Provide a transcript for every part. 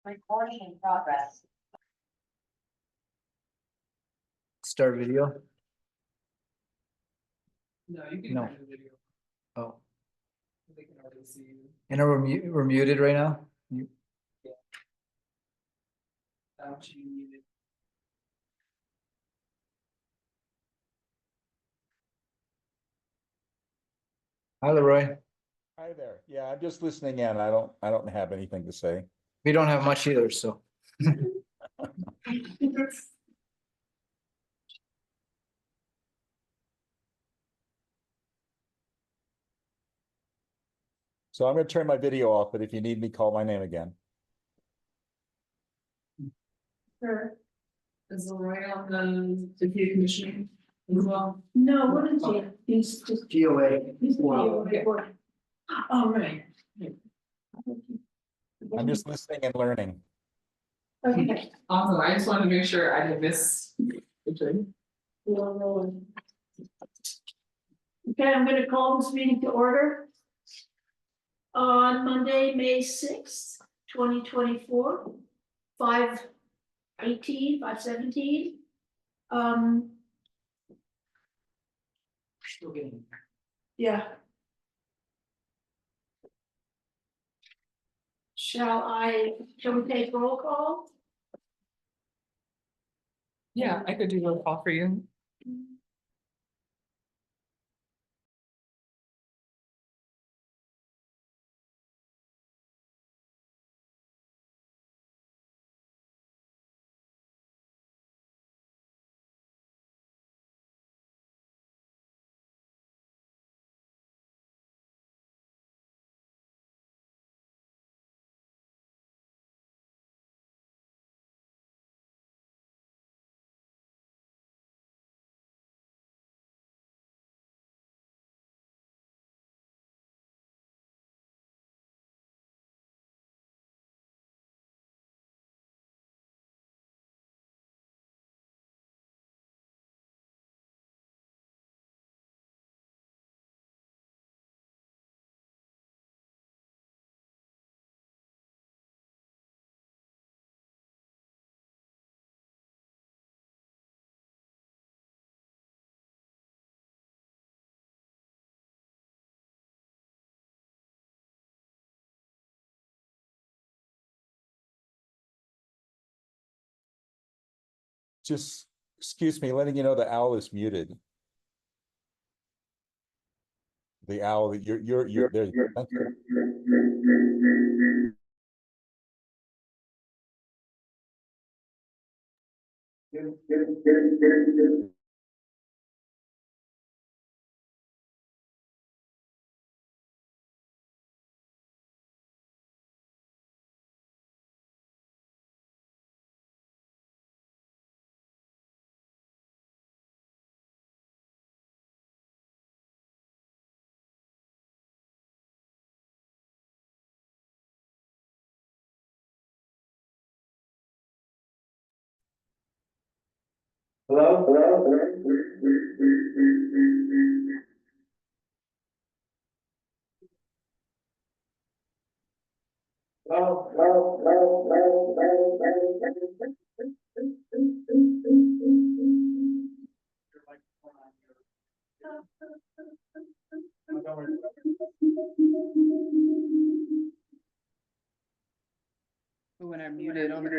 Recording in progress. Start video. No, you can No. have the video. Oh, They can already see you. and we're muted right now. You muted. Hi, Leroy. Hi there. Yeah, I'm just listening in. I don't have anything to say. We don't have much either, so. So I'm gonna turn my video off, but if you need me, call my name again. Sure. Is Roy on the deputy commissioning as well? No, what is he? He's just. GOA. He's the Wow. POA. Oh, right. I'm just listening and learning. Okay. Awesome. I just wanted to make sure I didn't miss. the We're rolling. Okay, I'm gonna call this meeting to order. On Monday, May 6th, 2024, 5:18, 5:17. Still getting. Yeah. Shall we take roll call? Yeah, I could do roll call for you. Just, excuse me, letting you know the owl is muted. The owl, you're there. Thank you. Hello? When I'm muted on the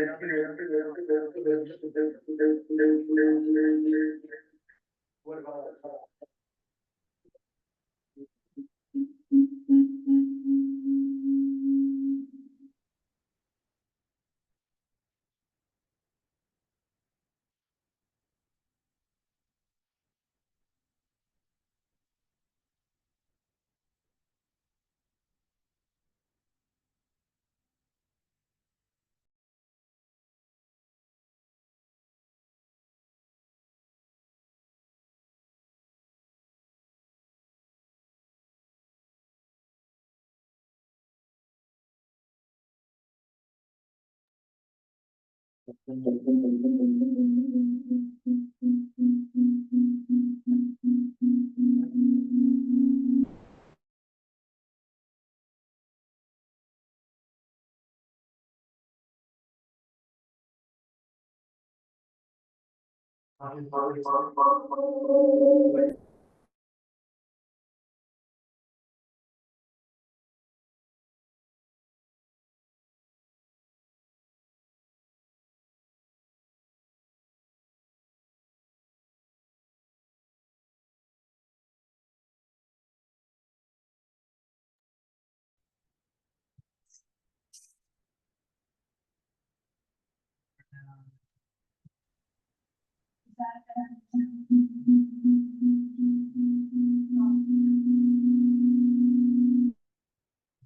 What about?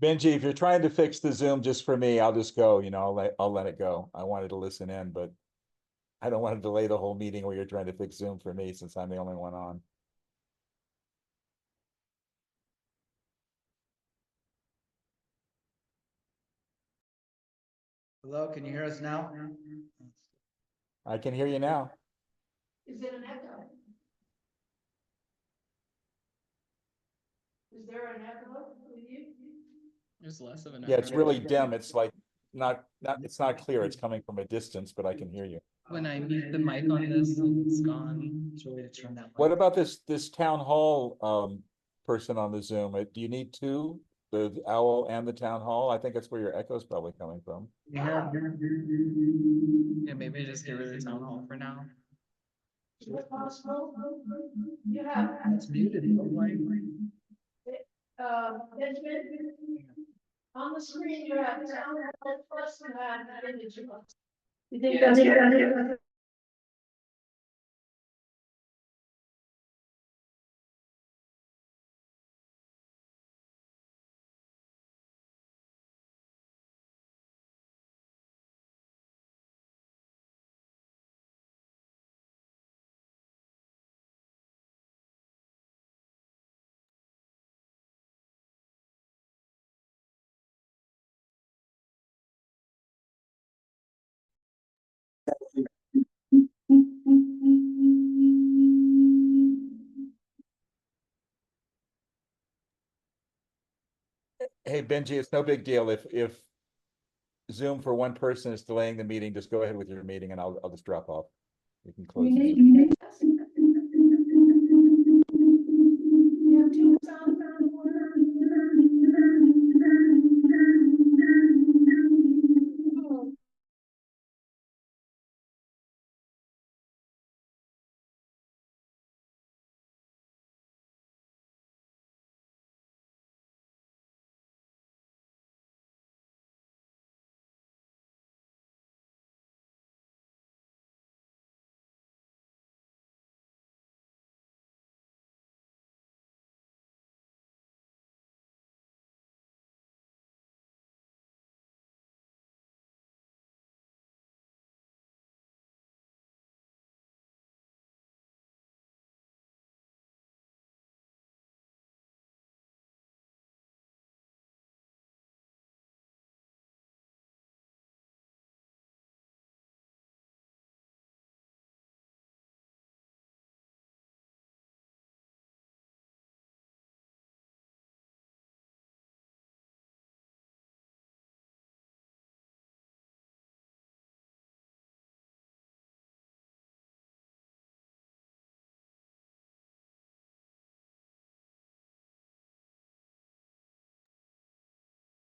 Benji, if you're trying to fix the Zoom just for me, I'll just go, I'll let it go. I wanted to listen in, but I don't want to delay the whole meeting where you're trying to fix Zoom for me since I'm the only one on. Hello, can you hear us now? I can hear you now. Is it an echo? Is there an echo with you? There's less of an. Yeah, it's echo. really dim. It's like it's not clear. It's coming from a distance, but I can hear you. When I mute the mic on this, it's gone. It's really to turn that. What about this town hall person on the Zoom? Do you need two? The owl and the town hall? I think that's where your echo is probably coming from. Yeah, maybe just get rid of the town hall for now. Is it possible? You have, It's muted. Benjamin, on the screen, you have town hall plus and that image. You think that's good? Hey, Benji, it's no big deal. If Zoom for one person is delaying the meeting, just go ahead with your meeting and I'll just drop off. You can close. the Zoom. You have two sound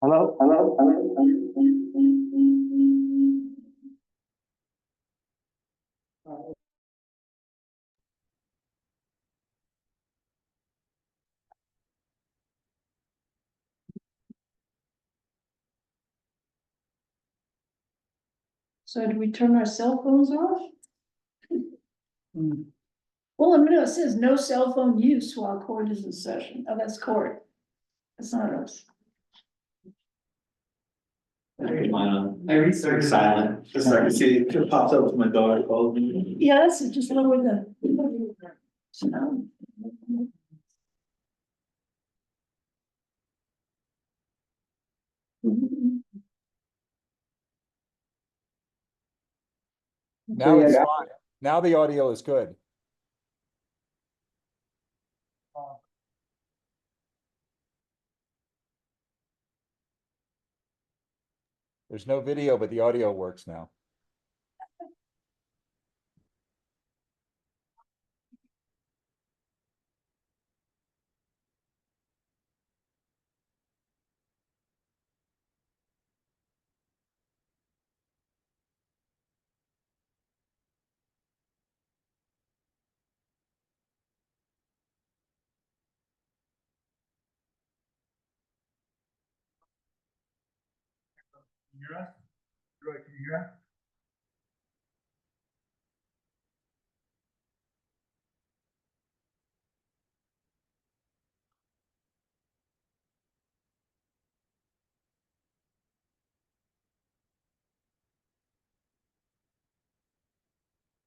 Hello? So do we turn our cell phones off? Well, no, it says no cell phone use while court is in session. Oh, that's court. That's not us. I turn mine on. I research silent, just so I can see if it pops up with my daughter calls me. Yeah, that's just lower the. Sound. Now it's fine. Now the audio is good. There's no video, but the audio works now. hear us? Troy, can you hear us?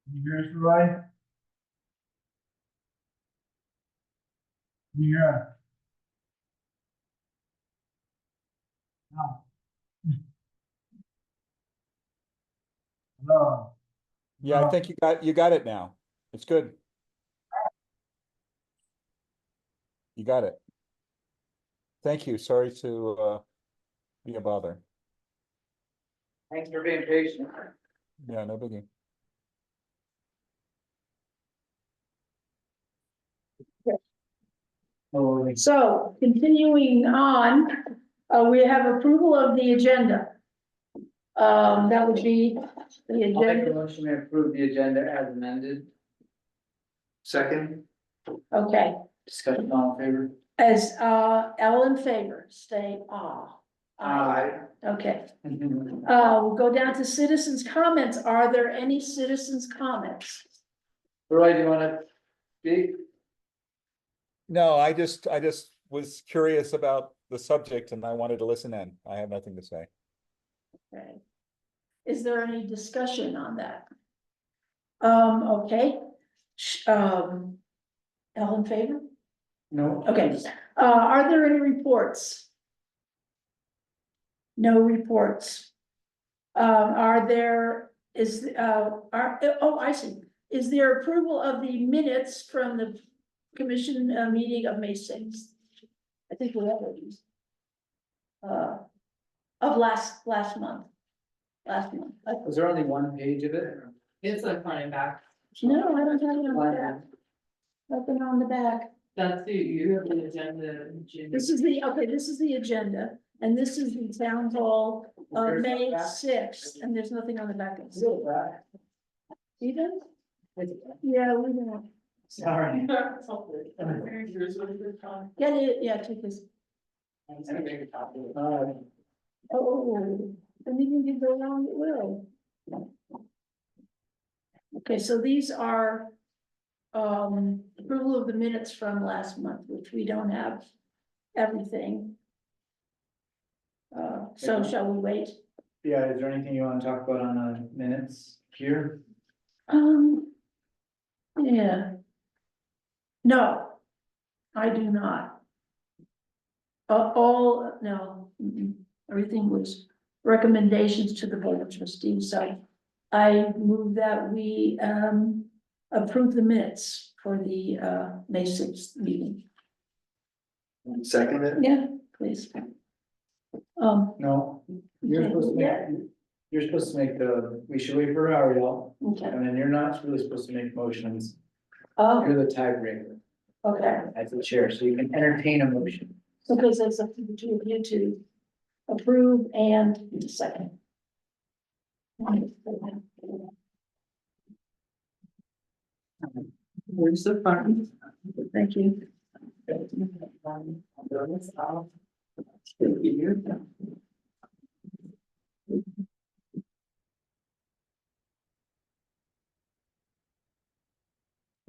Can you hear us, Roy? Can you hear us? No. Hello? Yeah, I think you got it now. It's good. You got it. Thank you. Sorry to be a bother. Thanks for being patient. Yeah, no biggie. So continuing on, we have approval of the agenda. That would be the I'll make a agenda, motion to approve the agenda as amended. Second, okay, Discussion all in favor? as, all in favor, say aye. Aye. Okay, we'll go down to citizens' comments. Are there any citizens' comments? Roy, do you wanna speak? No, I just was curious about the subject and I wanted to listen in. I have nothing to say. Okay. Is there any discussion on that? Okay. All in favor? No. Okay, are there any reports? No reports. Are there, oh, I see. Is there approval of the minutes from the commission meeting of May 6th? I think we have these. Of last month. Was there only one page of it? It's like front and back. No, I don't have it on the back. Nothing on the back. That's you have the agenda. This is the agenda, and this is the town hall of There's May no back? 6th, and there's nothing on the back of it. Still back. Even? Yeah, we don't. Sorry. Get it, yeah, take this. Oh, and even if you go wrong, it will. Okay, so these are approval of the minutes from last month, which we don't have everything. So shall we wait? Yeah, is there anything you wanna talk about on the minutes here? Yeah. No, I do not. No, everything was recommendations to the board of trustees, so I move that we approve the minutes for the May 6th meeting. second it. Yeah, please. No, you're supposed to Yeah. make, you're supposed to make we should wait for Ariel, Okay. and then you're not really supposed to make motions. Oh, You're the tiebreaker okay, as the chair, so you can entertain a motion. because it's up to the two of you to approve and to second. Where's the front? Thank you.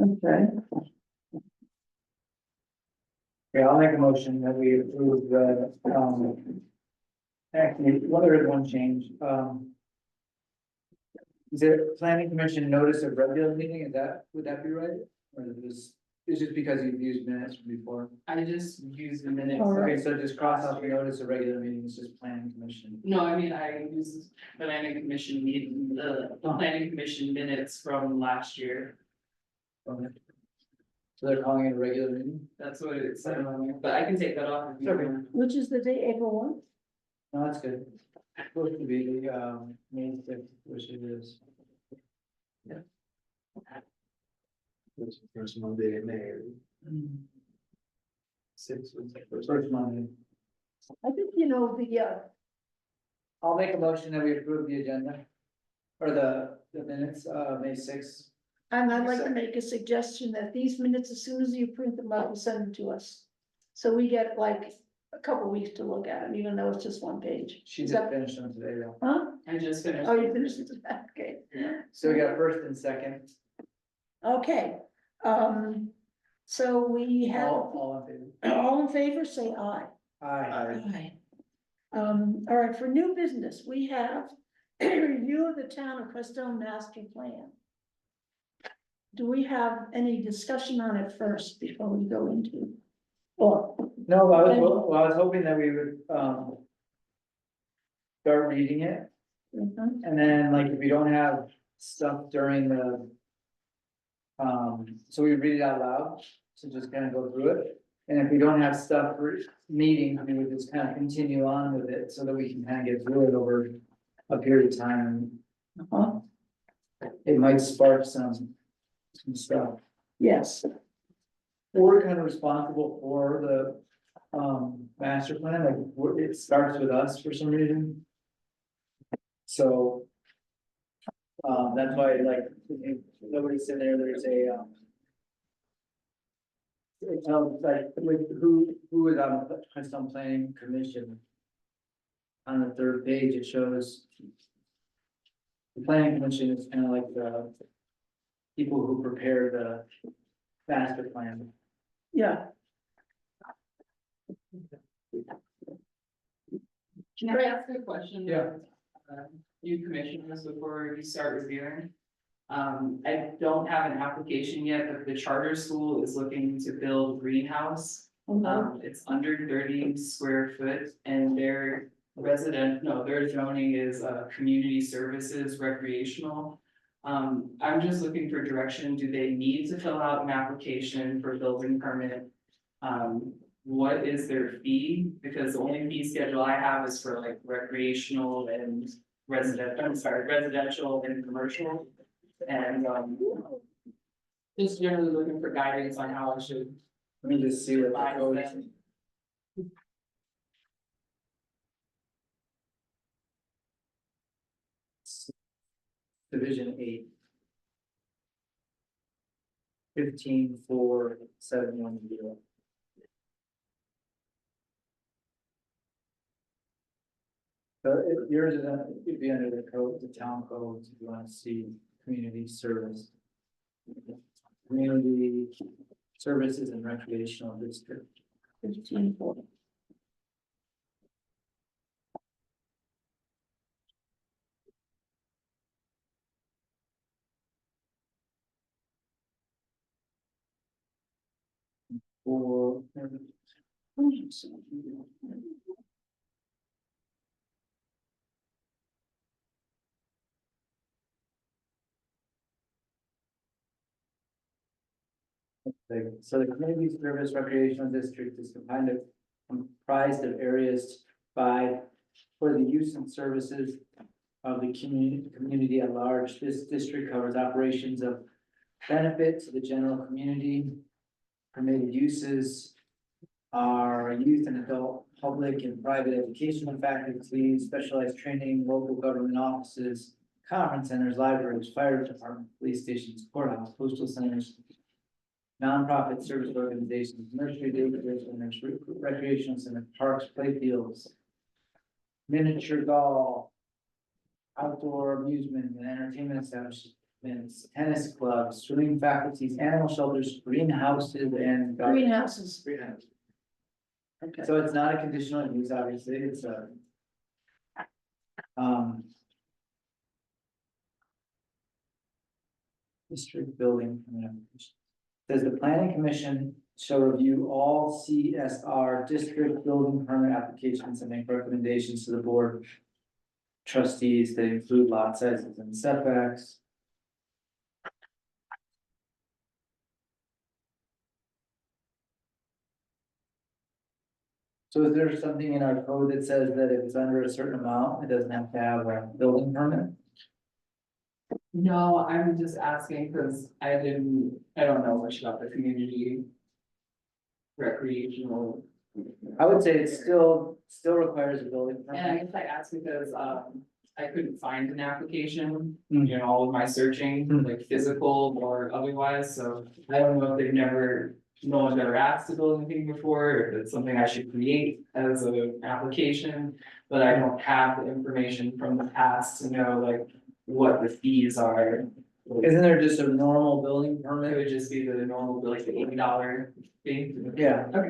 Okay. Yeah, I'll make a motion that we approve the, actually, well, there is one change, is it planning commission notice of regular meeting, would that be right? Or is this, it's just because you've used minutes from before? I just use the minutes. All right. Okay, so just cross out the notice of regular meeting, it's just planning commission. No, I mean, I use the planning commission meeting, the planning commission minutes from last year. Okay. So they're calling it a regular meeting? That's what it said on there, but I can take that off if you Okay. want. Which is the day, April No, that's good. It's supposed to be the, May 6th, which it is. It's the first Monday in May. Six was the First Monday. 1. I think, the, I'll make a motion that we approve the agenda. Or the minutes, May 6th. and I'd like to make a suggestion that these minutes, as soon as you print them out, you send them to us. So we get like a couple weeks to look at them, even though it's just one page. She Is just that- finished them today though. Huh? I just finished. Oh, you finished it, okay. So we got first and second, Okay, so we have, all in favor? all in favor, say aye. Aye. Aye. All right, for new business, we have a review of the town of Crestone master plan. Do we have any discussion on it first before we go into? Or, No, I was hoping that we would, start reading it, mhm, and then like if we don't have stuff during the. So we read it out loud, so just kind of go through it, and if we don't have stuff for meeting, we would just kind of continue on with it, so that we can kind of get through it over a period of time. uh-huh, It might spark some stuff. yes, We're kind of responsible for the, master plan, like, it starts with us for some reason. So. That's why, like, if nobody's in there, there's a, it tells, like, with who is on the Crestone Planning Commission. On the third page, it shows. The planning commission is kind of like the people who prepare the master plan. yeah. Can I ask a question? Yeah. You commissioners, before you start reviewing. I don't have an application yet, but the charter school is looking to build a greenhouse. It's under 30 square foot and their their zoning is, community services recreational. I'm just looking for direction. Do they need to fill out an application for building permit? What is their fee? Because the only fee schedule I have is for like recreational and residential and commercial. And, just generally looking for guidance on how I should. Let me just see what the advise code is. them. Division 8. 154710. So yours is, it'd be under the code, the town codes, if you wanna see community service. Community services and recreational district. 1540. Or. So the community service recreational district is comprised of areas by, for the use and services of the community at large. This district covers operations of benefit to the general community. Permitted uses are youth and adult, public and private educational faculty, specialized training, local government offices, conference centers, libraries, fire department, police stations, courthouse, postal centers, nonprofit service organizations, nursery, daycare centers, recreational center, parks, playfields, miniature golf, outdoor amusement and entertainment establishments, tennis clubs, swimming faculties, animal shelters, greenhouses, and. Greenhouses, Greenhouses. okay. So it's not a conditional use, obviously, it's a. District building. Says the planning commission shall review all CSR district building permit applications and make recommendations to the board. Trustees that include lot sizes and setbacks. So is there something in our code that says that if it's under a certain amount, it doesn't have to have a building permit? No, I'm just asking because I don't know much about the community. Recreational. I would say it still requires a building And I permit. guess I asked because, I couldn't find an application, Mm. all of my searching, Mm. like physical or otherwise, so I don't know if they've never no one's ever asked to build anything before, if it's something I should create as an application. But I don't have the information from the past to know like what the fees are. Isn't there just a normal building It permit? would just be the normal, like the $80 fee. Yeah. Okay.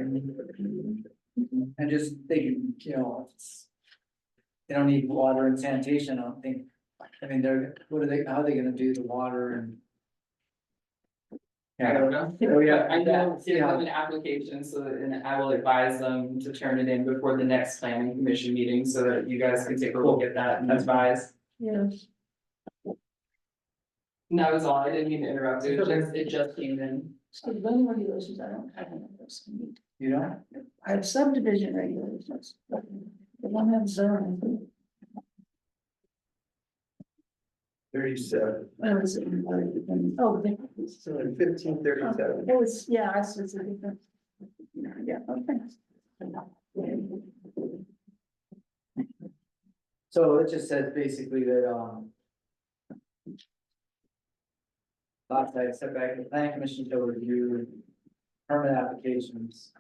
And just they, you know, they don't need water and sanitation, I don't think. I mean, how are they gonna do the water and? I don't know. Oh, yeah. I know, give Yeah. them an application, so that, and I will advise them to turn it in before the next planning commission meeting, so that you guys can take a look at that and advise. Yes. And that was all, I didn't mean to interrupt, it just came in. So the zoning regulations, I don't have any of those. You know? I have subdivision regulations, but I don't have zoning. 37, Where is it? Oh, the- so 1537. oh, it's, yeah, I see it's a different. Yeah, okay. So it just says basically that, lot size setback, the planning commission shall review permit applications.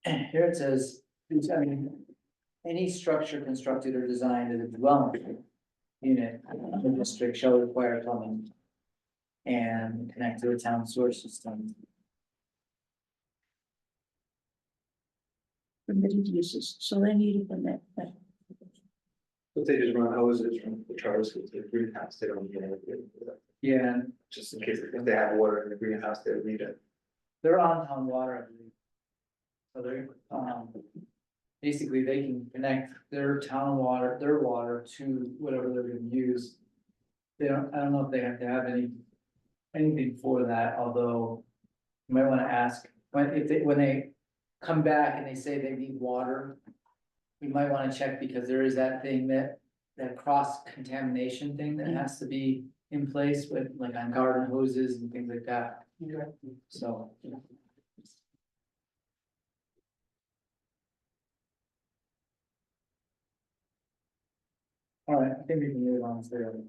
And here it says, I mean, any structure constructed or designed as a dwelling unit in the district shall require plumbing and connect to the town sewer system. Permitted uses, so they need a permit. But they just run hoses from the charter school to the greenhouse, they don't need anything, Yeah, and just in case if they have water in the greenhouse, they would need it. they're on town water, I believe. So they're, basically they can connect their town water, their water to whatever they're gonna use. They don't, I don't know if they have to have anything for that, although you might wanna ask, when they come back and they say they need water, we might wanna check because there is that thing that cross contamination thing that has to be in place with, like on garden hoses and things like that, so. All right, I think we can move on to.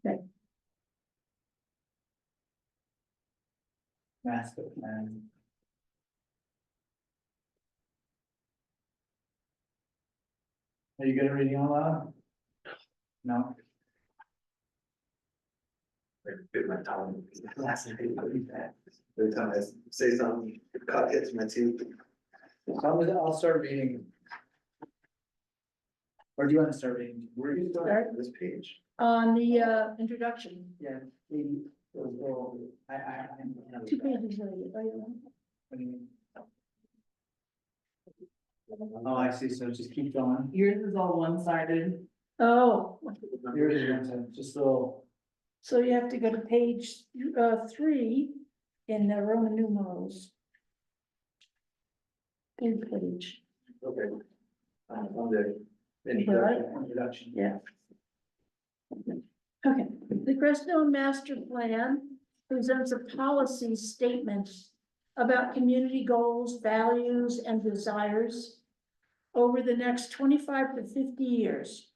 Okay. Master plan. Are you good at reading out loud? No? Like, bit my tongue. Last night, every time I say something, it cut hits my teeth. So I'll start reading. Or do you want to start reading? Where are you Start. starting on this page? On the introduction, Yeah. I. 2 pages later, right? What do you mean? Oh, I see, so just keep going. Yours is all one-sided. Oh, Yours is one side, just a little, so you have to go to page 3 in the Roman numerals. Third page, Okay. On the right? introduction. Yeah. Okay, the Crestone Master Plan presents a policy statement about community goals, values, and desires over the next 25 to 50 years.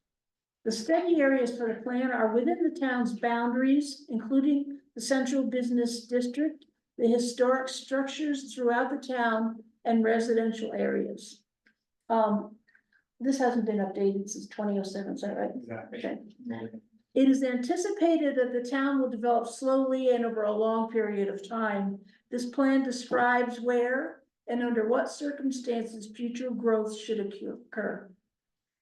The study areas for the plan are within the town's boundaries, including the central business district, the historic structures throughout the town, and residential areas. This hasn't been updated since 2007, is that right? Exactly. Okay. It is anticipated that the town will develop slowly and over a long period of time. This plan describes where and under what circumstances future growth should occur.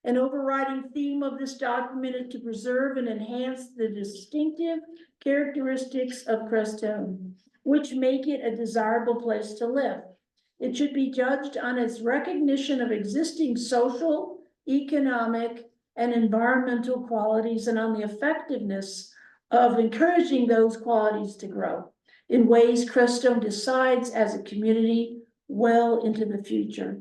An overriding theme of this document is to preserve and enhance the distinctive characteristics of Crestone, which make it a desirable place to live. It should be judged on its recognition of existing social, economic, and environmental qualities and on the effectiveness of encouraging those qualities to grow in ways Crestone decides as a community well into the future.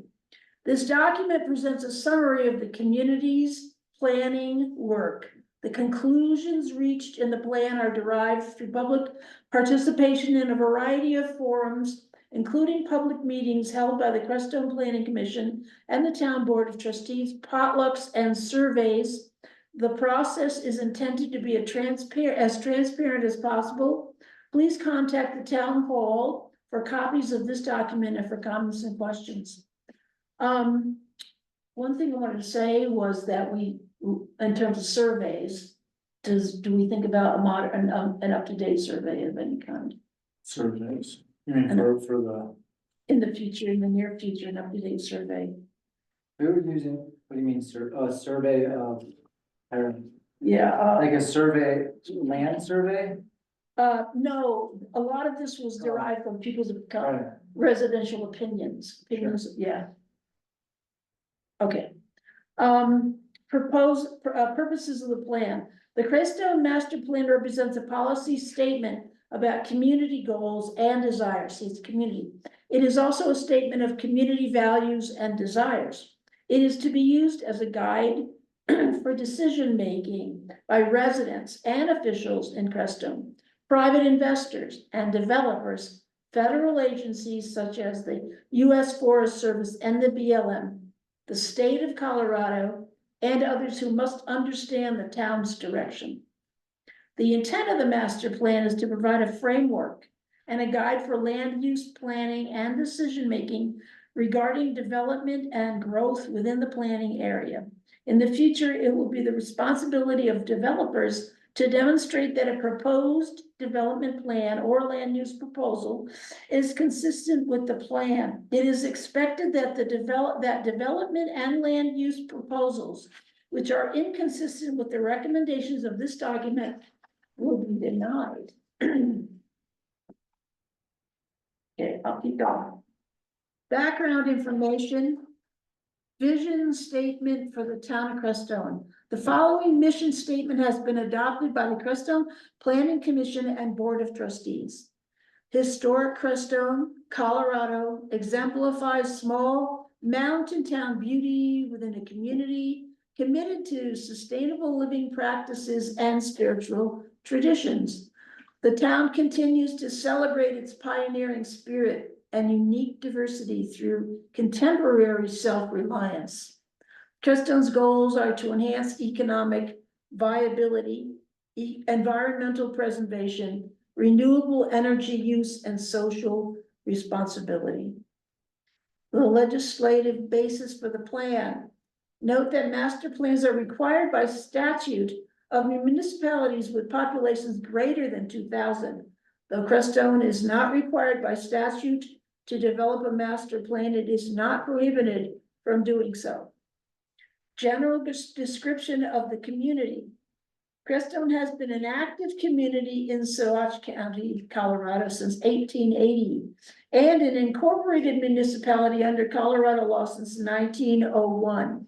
This document presents a summary of the community's planning work. The conclusions reached in the plan are derived through public participation in a variety of forums including public meetings held by the Crestone Planning Commission and the Town Board of Trustees, potlucks and surveys. The process is intended to be as transparent as possible. Please contact the town hall for copies of this document and for comments and questions. One thing I wanted to say was that we, in terms of surveys, do we think about a modern, an up-to-date survey of any kind? Surveys, you mean for the, In the future, in the near future, an up-to-date survey? we were using, what do you mean, a survey of, Yeah, like a survey, land survey? no, a lot of this was derived from people's Right. residential opinions, yeah. Okay. Purposes of the plan. The Crestone Master Plan represents a policy statement about community goals and desires. See, it's community. It is also a statement of community values and desires. It is to be used as a guide for decision-making by residents and officials in Crestone, private investors and developers, federal agencies such as the U.S. Forest Service and the BLM, the state of Colorado, and others who must understand the town's direction. The intent of the master plan is to provide a framework and a guide for land use planning and decision-making regarding development and growth within the planning area. In the future, it will be the responsibility of developers to demonstrate that a proposed development plan or land use proposal is consistent with the plan. It is expected that development and land use proposals, which are inconsistent with the recommendations of this document, will be denied. Okay, I'll keep going. Background information. Vision statement for the town of Crestone. The following mission statement has been adopted by the Crestone Planning Commission and Board of Trustees. Historic Crestone, Colorado exemplifies small mountain town beauty within a community committed to sustainable living practices and spiritual traditions. The town continues to celebrate its pioneering spirit and unique diversity through contemporary self-reliance. Crestone's goals are to enhance economic viability, environmental preservation, renewable energy use, and social responsibility. The legislative basis for the plan. Note that master plans are required by statute of municipalities with populations greater than 2,000. Though Crestone is not required by statute to develop a master plan, it is not prohibited from doing so. General description of the community. Crestone has been an active community in Saguache County, Colorado since 1880, and an incorporated municipality under Colorado law since 1901.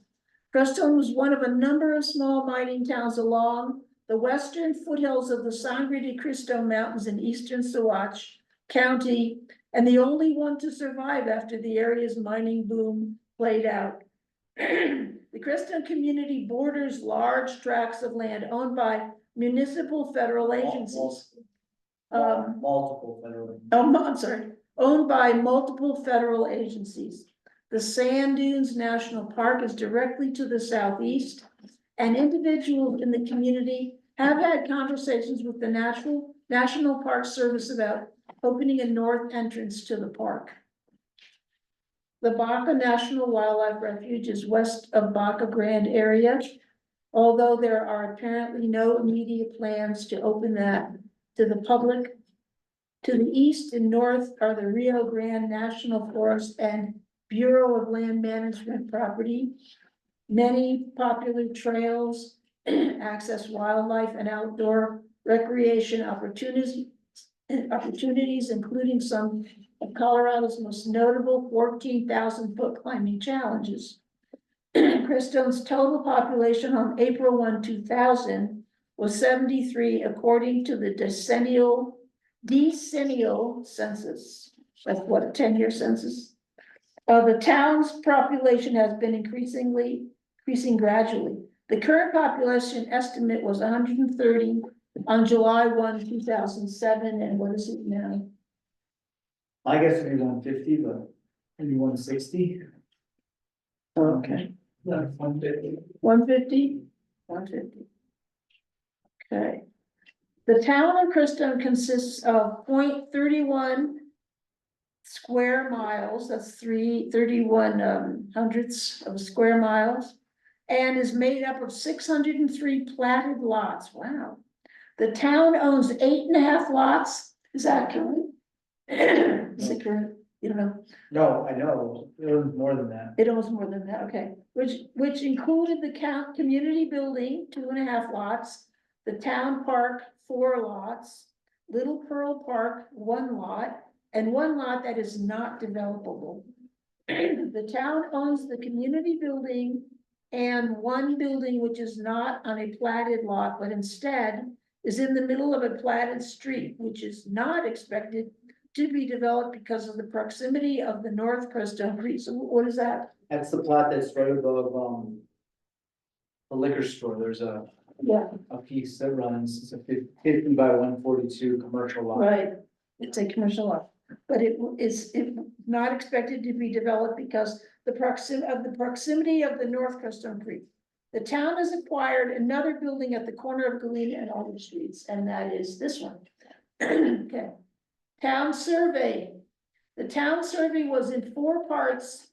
Crestone was one of a number of small mining towns along the western foothills of the Sangre de Cristo Mountains in eastern Saguache County, and the only one to survive after the area's mining boom played out. The Crestone community borders large tracts of land owned by municipal federal agencies. Multiple federal. I'm sorry, owned by multiple federal agencies. The Sand Dunes National Park is directly to the southeast, and individuals in the community have had conversations with the National Park Service about opening a north entrance to the park. The Baca National Wildlife Refuge is west of Baca Grande area, although there are apparently no immediate plans to open that to the public. To the east and north are the Rio Grande National Forest and Bureau of Land Management property. Many popular trails access wildlife and outdoor recreation opportunities, including some of Colorado's most notable 14,000-foot climbing challenges. Crestone's total population on April 1, 2000 was 73, according to the decennial census. That's what, a 10-year census? The town's population has been increasing gradually. The current population estimate was 130 on July 1, 2007, and what is it now? I guess it'd be 150, but maybe 160. Okay, That's 150. 150? 150. Okay. The town of Crestone consists of 0.31 square miles, that's 31 hundredths of square miles, and is made up of 603 platted lots. Wow. The town owns 8.5 lots. Is that correct? Is it correct? You don't know? No, I know, it was more than that. It owns more than that, okay, which included the community building, 2.5 lots, the town park, 4 lots, Little Pearl Park, 1 lot, and 1 lot that is not developable. The town owns the community building and 1 building which is not on a platted lot, but instead is in the middle of a platted street, which is not expected to be developed because of the proximity of the North Crestone Creek. So what is that? That's the plot that's right above, the liquor store, there's Yeah, a piece that runs, it's a 50 by 142 commercial lot. right, it's a commercial lot, but it not expected to be developed because the proximity of the North Crestone Creek. The town has acquired another building at the corner of Galena and Alder Streets, and that is this one. Okay. Town survey. The town survey was in 4 parts,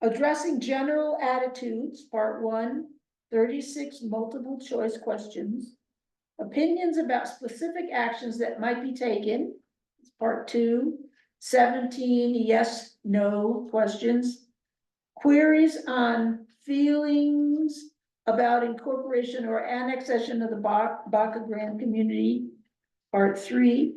addressing general attitudes, part 1, 36 multiple choice questions, opinions about specific actions that might be taken, part 2, 17 yes, no questions, queries on feelings about incorporation or annexation of the Baca Grande community, part 3,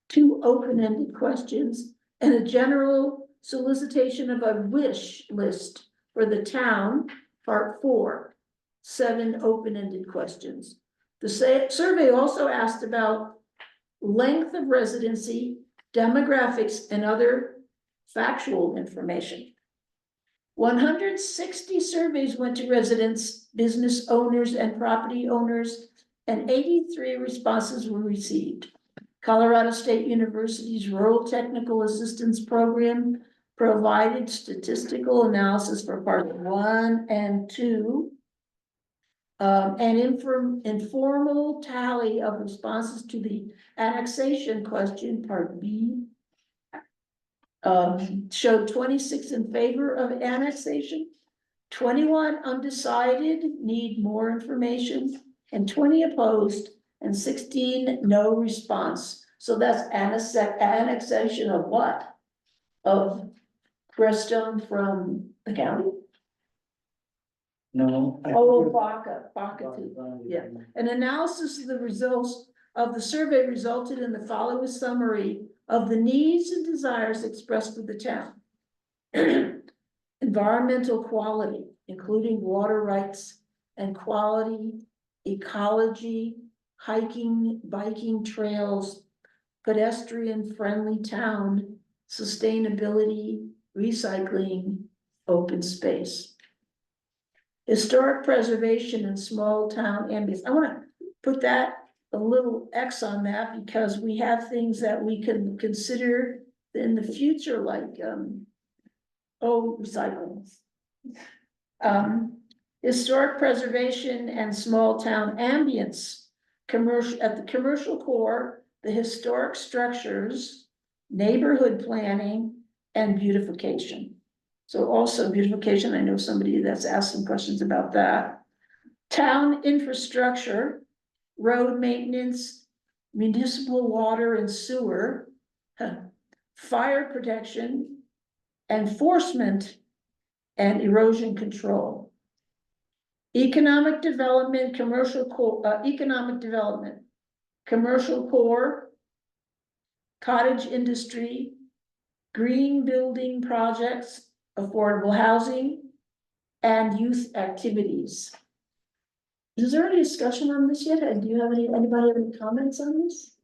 2 open-ended questions, and a general solicitation of a wish list for the town, part 4, 7 open-ended questions. The survey also asked about length of residency, demographics, and other factual information. 160 surveys went to residents, business owners, and property owners, and 83 responses were received. Colorado State University's Rural Technical Assistance Program provided statistical analysis for part 1 and 2. An informal tally of responses to the annexation question, part B, showed 26 in favor of annexation, 21 undecided, need more information, and 20 opposed, and 16 no response. So that's annexation of what? Of Crestone from the county? No. Oh, Baca too. Yeah. An analysis of the results of the survey resulted in the following summary of the needs and desires expressed for the town. Environmental quality, including water rights and quality, ecology, hiking, biking trails, pedestrian-friendly town, sustainability, recycling, open space. Historic preservation and small town ambience. I want to put that a little X on that because we have things that we can consider in the future, like recycling. Historic preservation and small town ambience, at the commercial core, the historic structures, neighborhood planning, and beautification. So also beautification, I know somebody that's asked some questions about that. Town infrastructure, road maintenance, municipal water and sewer, fire protection, enforcement, and erosion control. Economic development, commercial core, cottage industry, green building projects, affordable housing, and youth activities. Is there any discussion on this yet? And do you have anybody have any comments on this?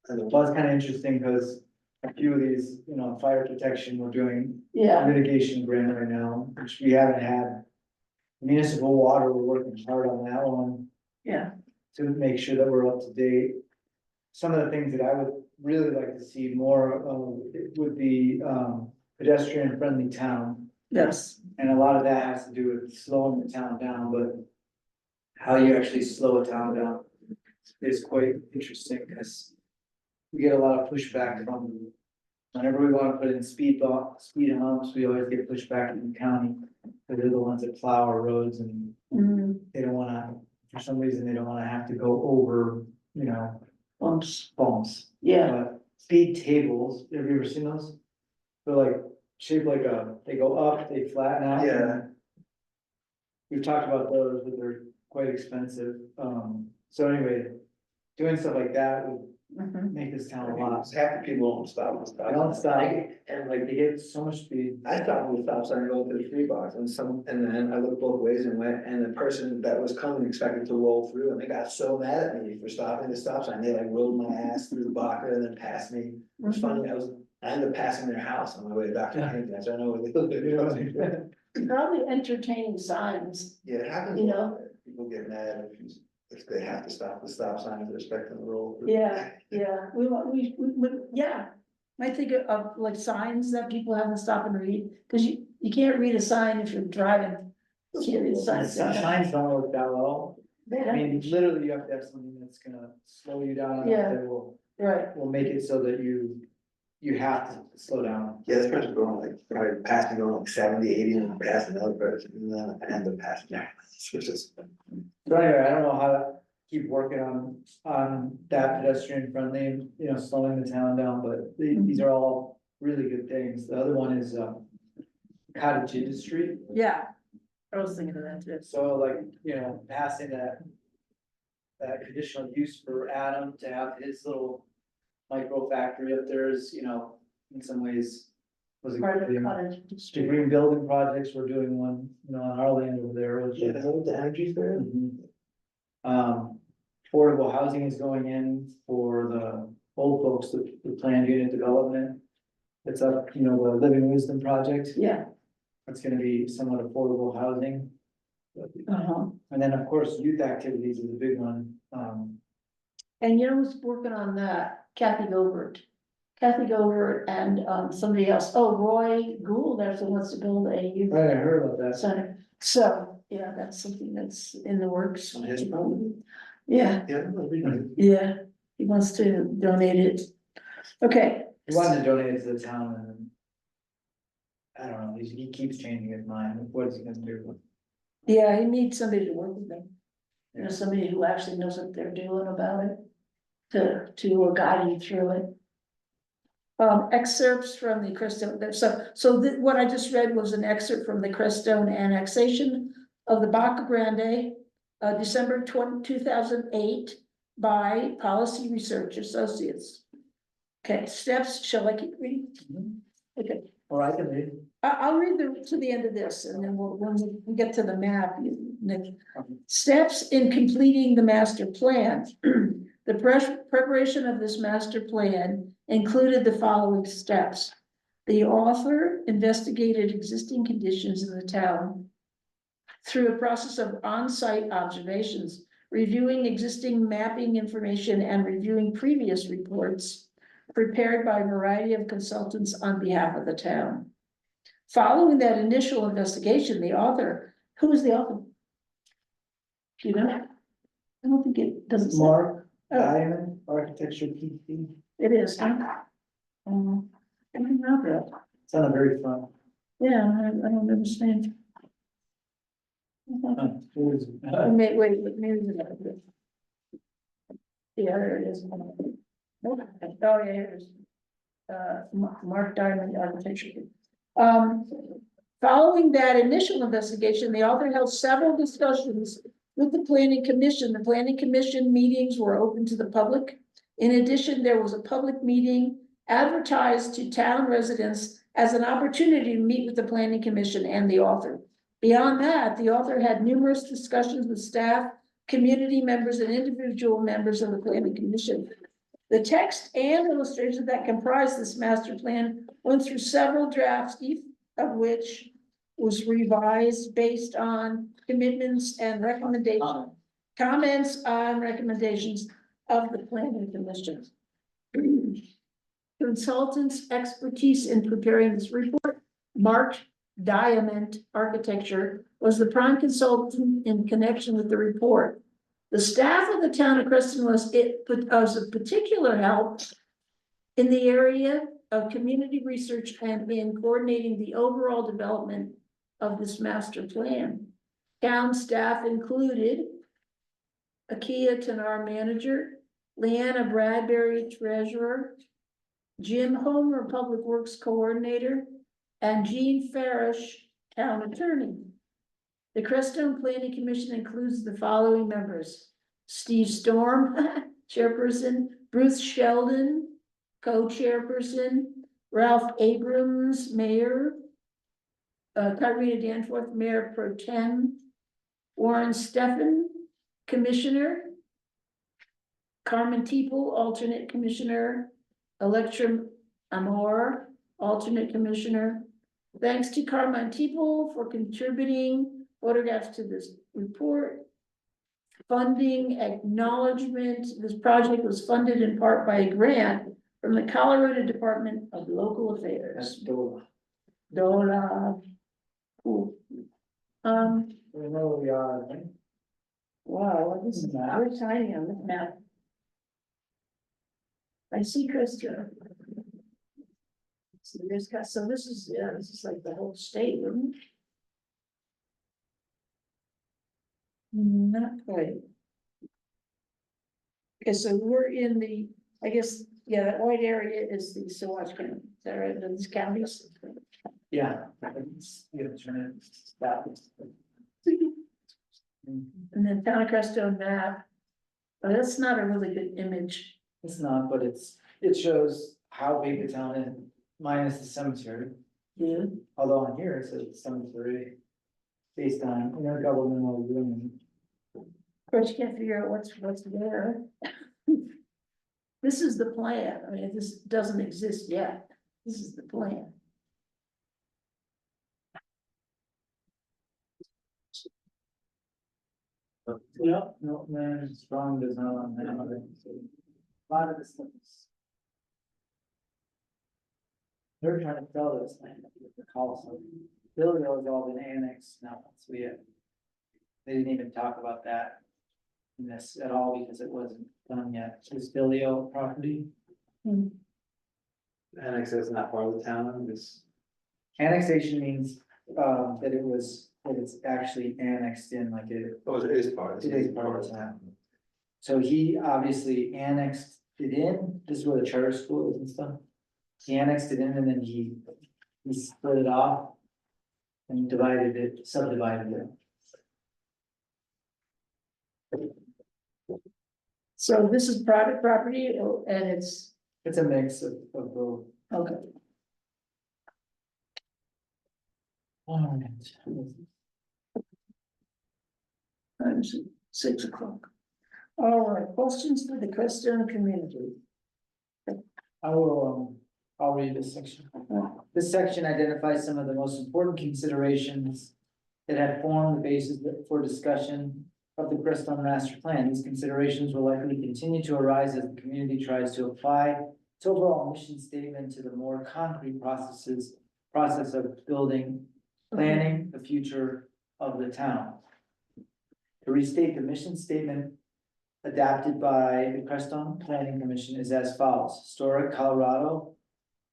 Well, it's kind of interesting because a few of these, fire protection, we're doing Yeah, mitigation grant right now, which we haven't had. Municipal water, we're working hard on that one yeah, to make sure that we're up to date. Some of the things that I would really like to see more of, it would be, pedestrian friendly town. Yes, And a lot of that has to do with slowing the town down, but how you actually slow a town down is quite interesting, because we get a lot of pushback from, whenever we wanna put in speed humps, we always get pushback from the county. Because they're the ones that plow our roads, and mm, they don't wanna, for some reason, they don't wanna have to go over, you know, bumps, bumps. yeah, Speed tables, have you ever seen those? They're like, shaped like they go up, they flatten out. Yeah. We've talked about those, but they're quite expensive, so anyway, doing stuff like that would mhm, make this town a lot. Half the people don't stop and stop. I don't stop, and like they get so much speed. I stopped with the stop sign going to the free box and then I looked both ways and went, and the person that was coming expected to roll through, and they got so mad at me for stopping the stop sign, they like rolled my ass through the blocker and then passed me. It was funny, I ended up passing their house on my way back to Huntington, so I know where they live. probably entertaining signs, Yeah, it happens. You a lot. know? People get mad if they have to stop the stop sign, if they're expecting to roll through. yeah, we want, yeah. I think of like signs that people have to stop and read, cause you can't read a sign if you're driving. You can't read a sign. Signs don't work that well, They I don't- mean, literally you have to have something that's gonna slow you down, Yeah. that will Right, make it so that you have to slow down. Yeah, this person's going like, probably passing going like 70, 80, and passing another person, and then I end up passing them. It's just. So anyway, I don't know how to keep working on that pedestrian friendly, you know, slowing the town down, but these are all really good things. The other one is, cottage industry. yeah, I was thinking of that too. So like, you know, passing that conditional use for Adam to have his little micro factory up there is, you know, in some ways. Was a Part good of thing. cottage The industry. green building projects, we're doing one, you know, on our land over there, which Yeah, is. the energy there. Mhm. Affordable housing is going in for the old folks, the planned unit development. It's up, you know, the Living Wisdom project, Yeah, it's gonna be somewhat affordable housing. uh-huh. And then, of course, youth activities is a big one, And you know who's working on that? Kathy Gilbert. Kathy Gilbert and somebody else. Oh, Roy Gould actually wants to build a youth right, I heard about that. center. So, yeah, that's something that's in the works. On his property? Yeah, Yeah, that'd be nice. yeah, he wants to donate it. Okay, He wanted to donate it to the town and. I don't know, he keeps changing his mind, what is he gonna do? yeah, he needs somebody to work with them. You know, somebody who actually knows what they're doing about it. To guide you through it. Excerpts from the Crestone, so what I just read was an excerpt from the Crestone annexation of the Baca Grande. December 2008 by Policy Research Associates. Okay, steps, shall I keep reading? Okay. Or I can read. I'll read to the end of this, and then when we get to the map, Nick. Steps in completing the master plan. The preparation of this master plan included the following steps. The author investigated existing conditions in the town through a process of on-site observations, reviewing existing mapping information and reviewing previous reports prepared by a variety of consultants on behalf of the town. Following that initial investigation, the author, who is the author? Do you know? I don't think it doesn't say. Mark Oh. Diamond, Architecture PC, It is, huh? I didn't know that. it's on the very front. Yeah, I don't understand. Wait, Maybe it's not good. Yeah, there it is. Oh, yeah, here it is. Mark Diamond Architecture. Following that initial investigation, the author held several discussions with the planning commission. The planning commission meetings were open to the public. In addition, there was a public meeting advertised to town residents as an opportunity to meet with the planning commission and the author. Beyond that, the author had numerous discussions with staff, community members, and individual members of the planning commission. The text and illustrations that comprise this master plan went through several drafts, each of which was revised based on commitments and recommendations, comments on recommendations of the planning commission. consultant's expertise in preparing this report. Mark Diamond Architecture was the prime consultant in connection with the report. The staff of the town of Creston was of particular help in the area of community research and in coordinating the overall development of this master plan. Town staff included Akia Tanar, manager, Leanna Bradbury, treasurer, Jim Homer, public works coordinator, and Jean Farish, town attorney. The Crestone Planning Commission includes the following members: Steve Storm, chairperson, Bruce Sheldon, co-chairperson, Ralph Abrams, mayor, Karina Danforth, mayor pro tem, Warren Steffen, commissioner, Carmen Teeple, alternate commissioner, Electra Amor, alternate commissioner. Thanks to Carmen Teeple for contributing photographs to this report. Funding acknowledgement, this project was funded in part by a grant from the Colorado Department of Local That's Affairs. DOLA. DOLA. Cool. We know where we are, I think. Wow, this is very tiny on this map. I see Krista. So there's got, so this is like the whole state, isn't it? Not quite. Okay, so we're in the, I guess, yeah, that white area is the Saguache County, is that right, these counties? Yeah. You have to turn it stop. And then Town of Crestone map, but that's not a really good image. It's not, but it shows how big the town is, minus the cemetery. Yeah. Although on here it says cemetery. Based on intergovernmental agreement. Of course, you can't figure out what's there. This is the plan, I mean, this doesn't exist yet, this is the plan. Yep, no, man, strong does not on that. A lot of this stuff is. They're trying to sell this land, the Coliseum. Billy has all been annexed now, so yeah. They didn't even talk about that. In this at all because it wasn't done yet. It's Bilio property. Annex is not part of the town, this. Annexation means that it's actually annexed in like it. Oh, it is part. It is part of the town. So he obviously annexed it in, this is where the charter school is and stuff. He annexed it in and then he split it off. And divided it, subdivided it. So this is private property, and it's, It's a mix of both. okay, Alright. time's 6 o'clock. All right, questions for the Crestone community? I'll read this section. This section identifies some of the most important considerations that have formed the basis for discussion of the Crestone Master Plan. These considerations will likely continue to arise as the community tries to apply its overall mission statement to the more concrete process of building, planning the future of the town. To restate, the mission statement adopted by the Crestone Planning Commission is as follows: Historic Colorado.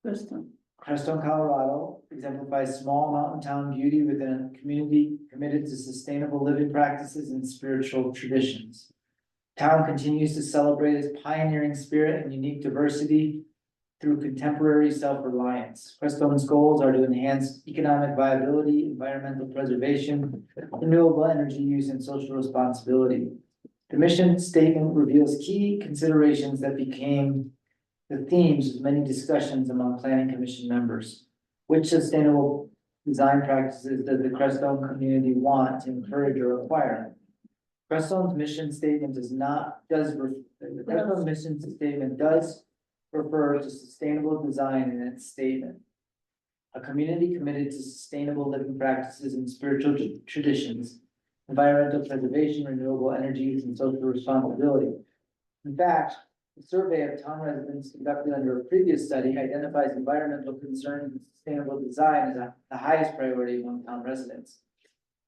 Crestone, Colorado exemplifies small mountain town beauty within a community committed to sustainable living practices and spiritual traditions. Town continues to celebrate its pioneering spirit and unique diversity through contemporary self-reliance. Crestone's goals are to enhance economic viability, environmental preservation, renewable energy use, and social responsibility. The mission statement reveals key considerations that became the themes of many discussions among planning commission members. Which sustainable design practices does the Crestone community want to encourage or acquire? Crestone's mission statement the Crestone mission statement does refer to sustainable design in its statement. A community committed to sustainable living practices and spiritual traditions, environmental preservation, renewable energy use, and social responsibility. In fact, The survey of town residents conducted under a previous study identifies environmental concerns and sustainable design as the highest priority among town residents.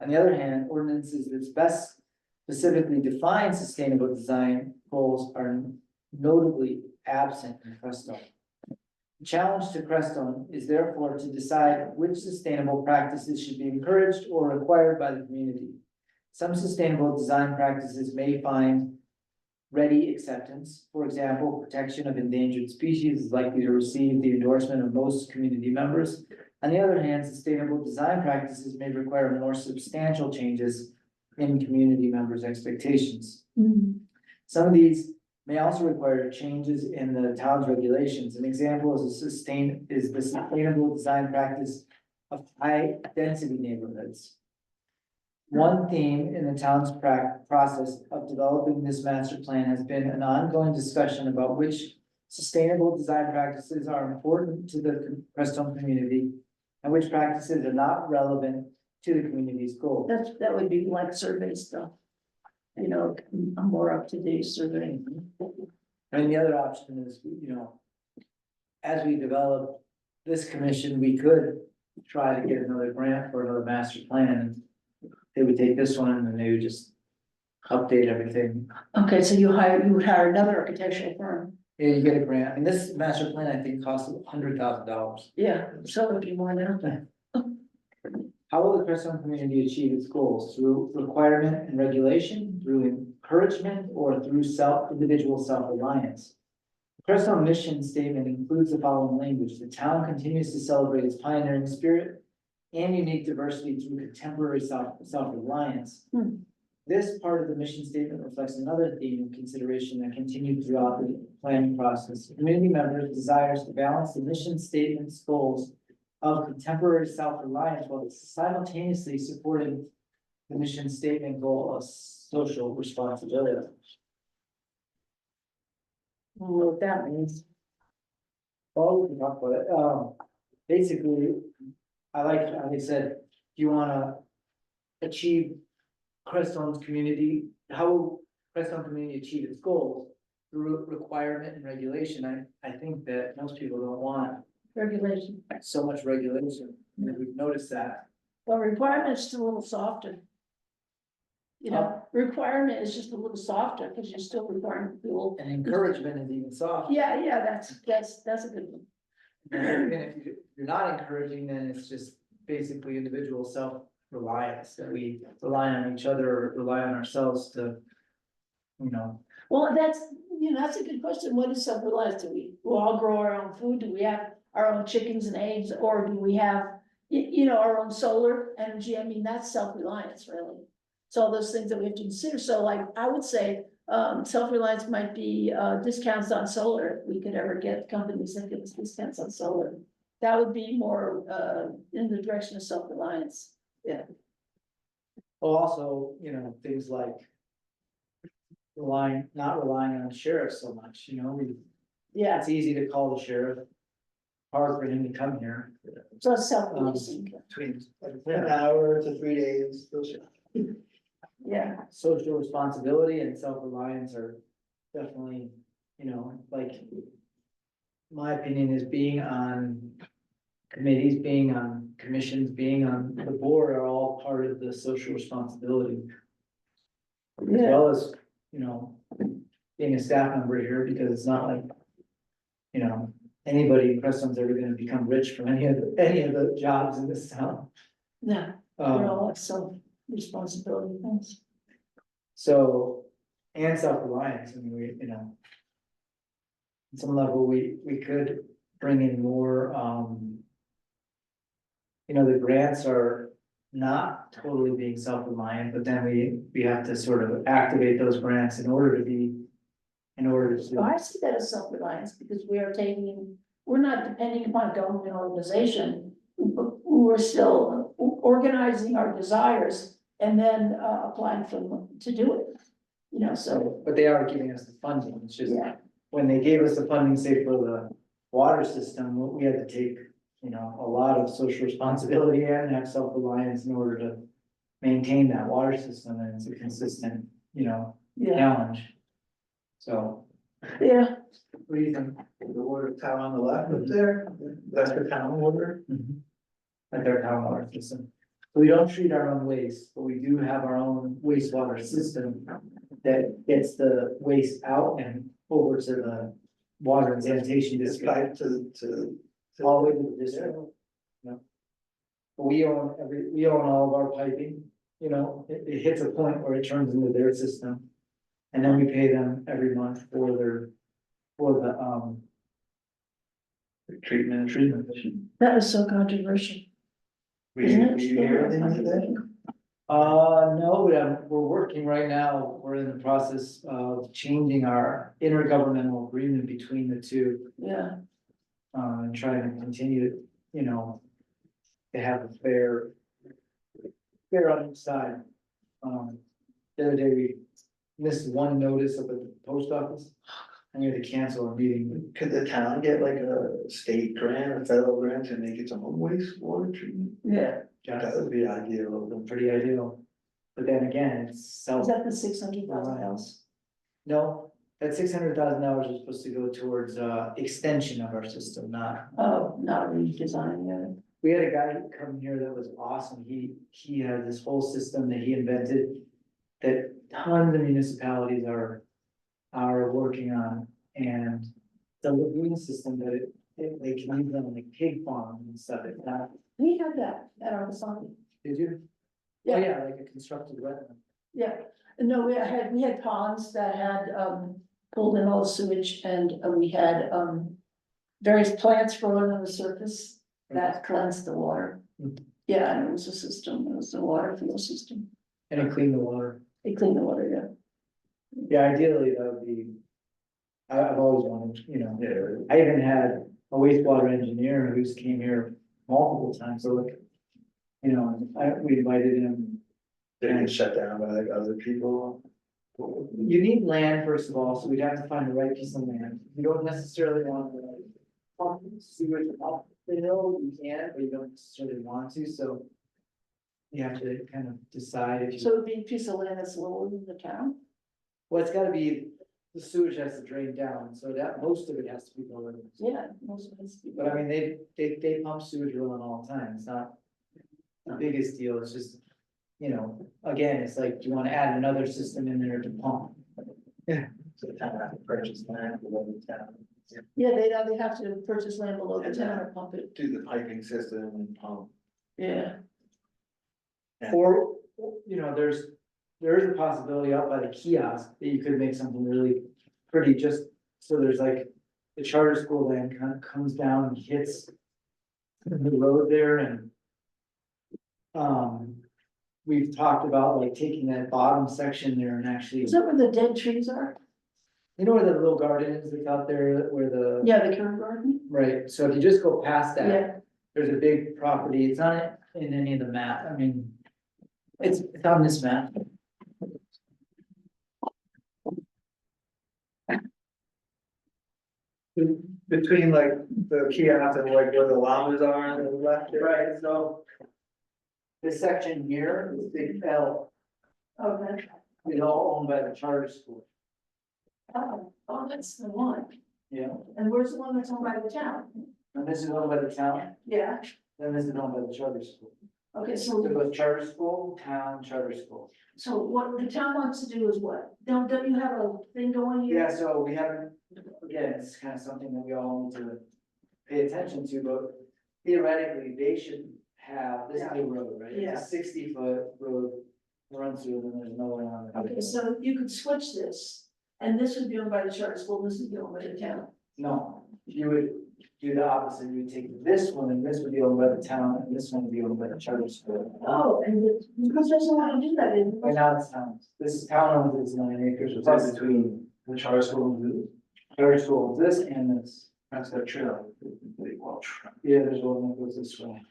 On the other hand, ordinances that best specifically define sustainable design goals are notably absent in Crestone. The challenge to Crestone is therefore to decide which sustainable practices should be encouraged or required by the community. Some sustainable design practices may find ready acceptance. For example, protection of endangered species is likely to receive the endorsement of most community members. On the other hand, sustainable design practices may require more substantial changes in community members' expectations. Some of these may also require changes in the town's regulations. An example is the sustainable design practice of high-density neighborhoods. One theme in the town's process of developing this master plan has been an ongoing discussion about which sustainable design practices are important to the Crestone community and which practices are not relevant to the community's goals. That would be like survey stuff. You know, a more up to date survey. And the other option is, you know, as we develop this commission, we could try to get another grant for another master plan. They would take this one and they would just update everything. Okay, so you would hire another architectural firm. Yeah, you get a grant. I mean, this master plan, I think, costs $100,000. Yeah, so it would be more now. How will the Crestone community achieve its goals? Through requirement and regulation, through encouragement, or through individual self-reliance? The Crestone mission statement includes the following language: the town continues to celebrate its pioneering spirit and unique diversity through contemporary self-reliance. This part of the mission statement reflects another theme of consideration that continued throughout the planning process. Community members' desires to balance the mission statement's goals of contemporary self-reliance while simultaneously supporting the mission statement goal of social responsibility. What that means. Well, we can talk about it. Basically, I like how they said, if you wanna achieve Crestone's community, how will Crestone community achieve its goals? Through requirement and regulation. I think that most people don't want Regulation. so much regulation. I mean, we've noticed that. Well, requirement is still a little softer. You know, requirement is just a little softer because you're still requiring people. And encouragement is even softer. Yeah, that's a good one. And if you're not encouraging, then it's just basically individual self-reliance, that we rely on each other, or rely on ourselves to, you know. Well, that's a good question. What is self-reliance? Do we all grow our own food? Do we have our own chickens and eggs, or do we have, our own solar energy? I mean, that's self-reliance, really. So all those things that we have to consider. So like, I would say, self-reliance might be, discounts on solar. If we could ever get companies that give us discounts on solar. That would be more, in the direction of self-reliance. Yeah. Well, also, things like not relying on sheriffs so much, Yeah, it's easy to call the sheriff. Hard for him to come here. so it's self-policing. Between an hour to 3 days, those are- Yeah, Social responsibility and self-reliance are definitely, like. My opinion is being on committees, being on commissions, being on the board are all part of the social responsibility. As yeah, well as, being a staff member here, because it's not like. Anybody in Crestone's ever gonna become rich from any of the jobs in this town. yeah, they're all like self-responsibility things. So, and self-reliance, I mean, we. On some level, we could bring in more, the grants are not totally being self-reliant, but then we have to sort of activate those grants in order to. So I see that as self-reliance because we're not depending upon government organization. We're still organizing our desires and then applying for them to do it. So, But they are giving us the funding, it's just, yeah, when they gave us the funding, say for the water system, we had to take, a lot of social responsibility and have self-reliance in order to maintain that water system, and it's a consistent, yeah, challenge. So, yeah. What do you think? The water tower on the left up there, that's the town water. Like our town water system. We don't treat our own waste, but we do have our own wastewater system that gets the waste out and over to the water and sanitation It's district. piped to. All the way to the district. Yeah. But we own all of our piping, you know, it hits a point where it turns into their system. And then we pay them every month for the Treatment. That is so controversial. Were Isn't it? you hear anything like that? No, we're working right now, we're in the process of changing our intergovernmental agreement between the two. Yeah, And trying to continue, you know, to have a fair on each side. The other day we missed one notice up at the post office, and we had to cancel our meeting. Could the town get like a state grant, a federal grant to make its own wastewater treatment? yeah. That would be ideal. Pretty ideal, but then again, it's Is self, that the $600,000? no, that $600,000 is supposed to go towards extension of our system, not. Oh, not redesigning it. We had a guy come here that was awesome. He had this whole system that he invented that tons of municipalities are working on. And the lagoon system that they can use on like pig farms and stuff like that. We had that at our facility. Did you? Yeah. Oh, yeah, like a constructed wetland. Yeah, no, we had ponds that had, pulled in all the sewage and we had, various plants growing on the surface that cleansed the water. Mhm. Yeah, and it was a system, it was a water field system. And it cleaned the water. It cleaned the water, yeah. Yeah, ideally that would be. I've always wanted, you know, I even had a wastewater engineer who's came here multiple times, so like. You know, we invited him. They get shut down by like other people. You need land, first of all, so we'd have to find the right piece of land. You don't necessarily want to like. Pump sewage up the hill, you can, but you don't necessarily want to, so. You have to kind of decide if you, So it'd be a piece of land that's lower than the town? well, it's gotta be, the sewage has to drain down, so that most of it has to be lower. than- Yeah, most of it's. But I mean, they pump sewage around all the time, it's not. The biggest deal, it's just, you know, again, it's like, do you wanna add another system in there to pump? So the town has to purchase land for the town, Yeah, they have to purchase land below the town or pump it, do the piping system and pump. yeah. Or, you know, there is a possibility out by the kiosk that you could make something really pretty, just so there's like. The charter school land kind of comes down and hits the road there and. We've talked about like taking that bottom section there and actually, Is that where the dead trees are? you know where the little garden is that's out there where the. Yeah, the curb garden? Right, so if you just go past that. Yeah, There's a big property, it's not in any of the map, I mean. It's on this map. Between like the kiosk and like where the llamas are on the left. there. Right, so. This section here, this big L, okay. is all owned by the charter school. Oh, that's the one. Yeah. And where's the one that's owned by the town? And this is owned by the town, Yeah, then this is owned by the charter school. okay, So it so, goes charter school, town, charter school. so what the town wants to do is what? Don't you have a thing going here? Yeah, so we haven't, again, it's kind of something that we all need to pay attention to, but theoretically, they should have, this is the road, right? Yeah. It's a 60-foot road runs through, and there's no one on it. Okay, so you could switch this, and this would be owned by the charter school, this would be owned by the town. No, you would do the opposite, you would take this one, and this would be owned by the town, and this one would be owned by the charter school. Oh, and because doesn't want to do that, in Right now, it's town, this is town owns, it's 9 acres, So plus that's between the charter school and the. charter school, owns this and this. That's their trail. Yeah, there's one that goes this way.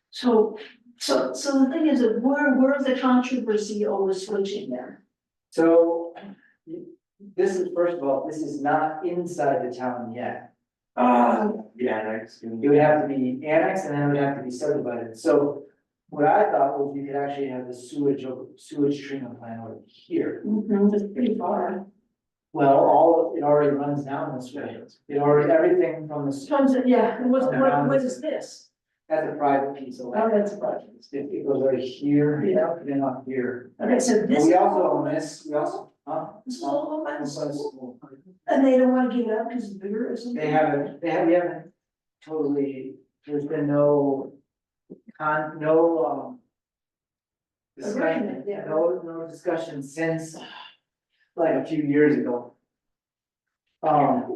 So the thing is that where's the controversy over switching there? So, this is, first of all, this is not inside the town yet. Yeah, It would have to be annexed and then it would have to be subdivided, so. What I thought was you could actually have the sewage treatment plant over here. It's pretty far. Well, it already runs down this way. It already, everything from the, Comes, yeah, and what is this? that's a private piece of Oh, land. that's a project. It goes right here, Yeah. and then up here. Okay, so But this. we is also all- own this, we also, huh? This is all owned by the That's what it's school, called. and they don't wanna give it up because it's bigger or something? We haven't totally, there's been no Agreement, yeah. no discussion since like a few years ago.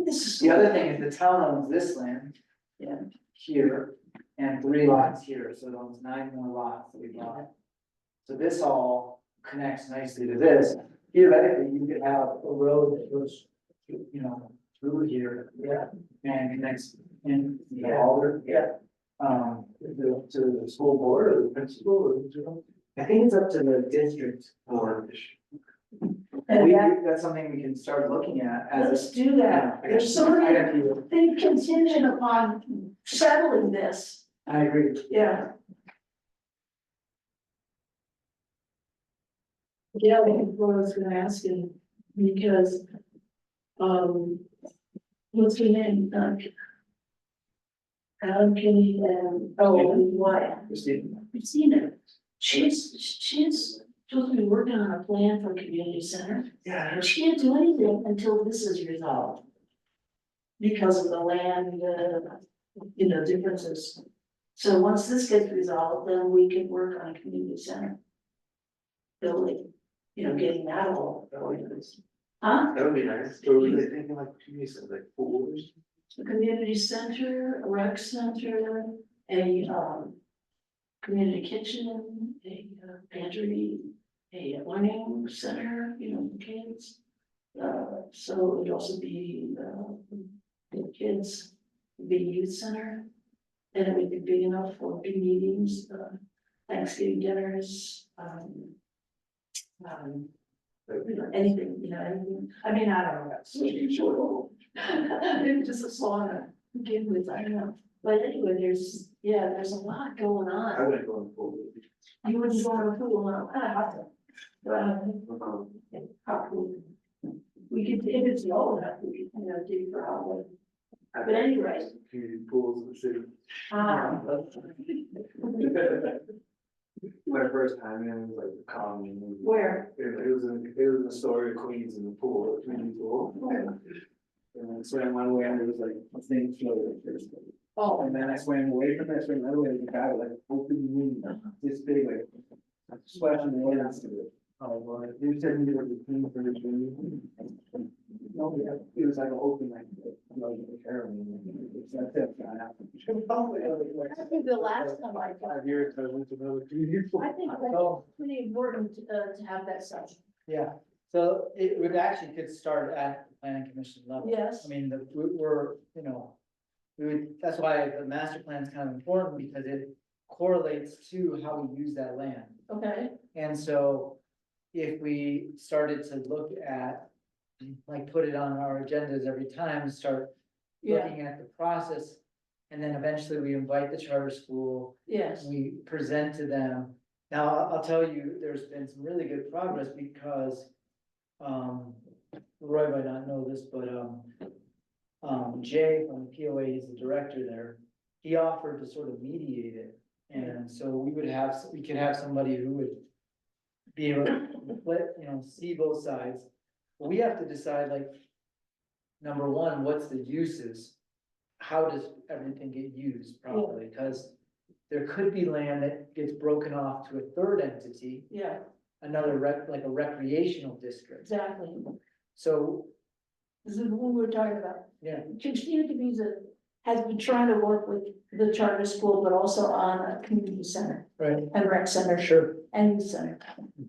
This is. The other thing is the town owns this land. Yeah. Here, and 3 lots here, so it owns 9 more lots that we bought. So this all connects nicely to this. Theoretically, you could have a road that goes, through here. Yeah. And connects in the Alder. Yeah. To the school board or the principal or. I think it's up to the district board. And That's something we can start looking at as let's do that, there's so many things contingent upon settling this, I agree. yeah. Yeah, I think what I was gonna ask him, because, what's her name, Adam Kenny and, and Wyatt. Christina, she's supposed to be working on a plan for community center. Yeah. She can't do anything until this is resolved. Because of the land, differences. So once this gets resolved, then we can work on a community center. Building, getting that all organized. Huh? That would be nice. So we were thinking like communities, like pools. A community center, a rec center, a, community kitchen, a pantry, a learning center, for kids. So it'd also be, the kids, be youth center. And it would be big enough for big meetings, Thanksgiving dinners, anything, anything. I mean, I don't know, that's sure. Maybe just a sauna, to begin with, I don't know. But anyway, there's a lot going I on. wouldn't go in the pool. You wouldn't go in a pool, no, I have to. How cool. We could, if it's low enough, we could, dig for how. But anyway. Community pools in the city. Ah. My first time in was like a comedy movie. Where? It was in the story of Queens in the pool, the community pool. And I swam one way and it was like, a thing floated at first. Oh, And then I swam away from it, I swam another way, and the guy was like, open wound, this big, like, splashing the water into it. Oh, well, you said you were the king for the dream. No, yeah, it was like an open, like heroin. It's not that bad. I think the last time I. 5 years, I went to another community pool. I think that's pretty important to have that session. Yeah, so it would actually could start at the planning commission level. Yes. I mean, we're, that's why the master plan is kind of important because it correlates to how we use that land. Okay, And so if we started to look at, like, put it on our agendas every time, start yeah, looking at the process. And then eventually we invite the charter school, yes, we present to them. Now, I'll tell you, there's been some really good progress because, Roy might not know this, but, Jay from the POA, he's the director there. He offered to sort of mediate it. And so we could have somebody who would be able to, see both sides. But we have to decide, like, number one, what's the uses? How does everything get used properly? Because there could be land that gets broken off to a third entity, yeah, another like a recreational district. exactly. So, This is what we're talking about. yeah, Christina DeVisa has been trying to work with the charter school, but also on a community center right, and rec center sure. and youth center.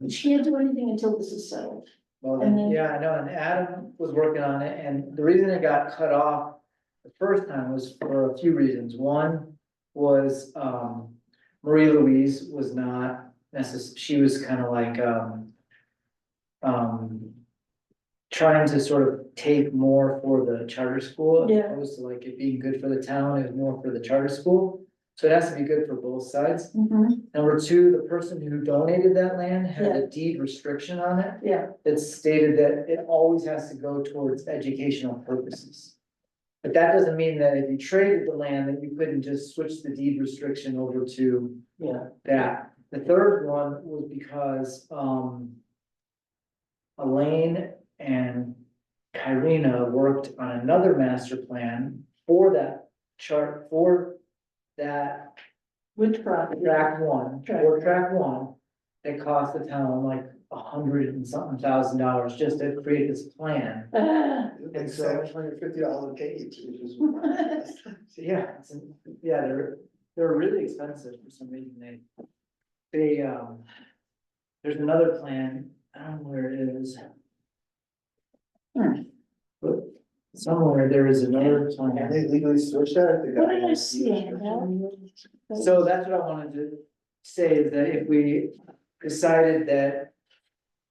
She can't do anything until this is settled. Well, And then, then- yeah, I know, and Adam was working on it, and the reason it got cut off the first time was for a few reasons. One was, Marie Louise was not she was kind of like, trying to sort of take more for the charter school. As Yeah. opposed to like it being good for the town, it was more for the charter school. So it has to be good for both sides. Mhm. Number two, the person who donated that land had a deed restriction on it. Yeah, That stated that it always has to go towards educational purposes. But that doesn't mean that if you traded the land, that you couldn't just switch the deed restriction over to yeah. that. The third one was because, Elaine and Kyrena worked on another master plan for that chart, for that Which property? track one, or track one. That cost the town like $100 and something thousand just to create this plan. Like $750 a page, which is. So, yeah, they're really expensive for some reason, there's another plan, I don't know where it is. But somewhere there is another Can plan, they legally switch that? They got What did I one see? deed restriction? so that's what I wanted to say, is that if we decided that.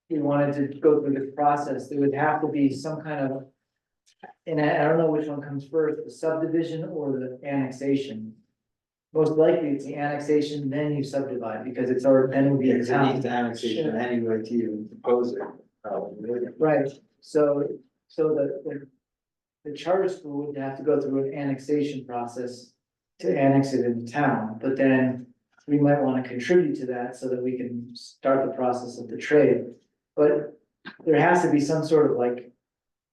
We wanted to go through this process, there would have to be some kind of. And I don't know which one comes first, the subdivision or the annexation. Most likely it's the annexation, then you subdivide, because it's already, then it would be Yeah, a 'cause it needs town. annexation anyway to even propose it. Probably. Right, so the charter school would have to go through an annexation process to annex it into town, but then we might wanna contribute to that so that we can start the process of the trade. But there has to be some sort of like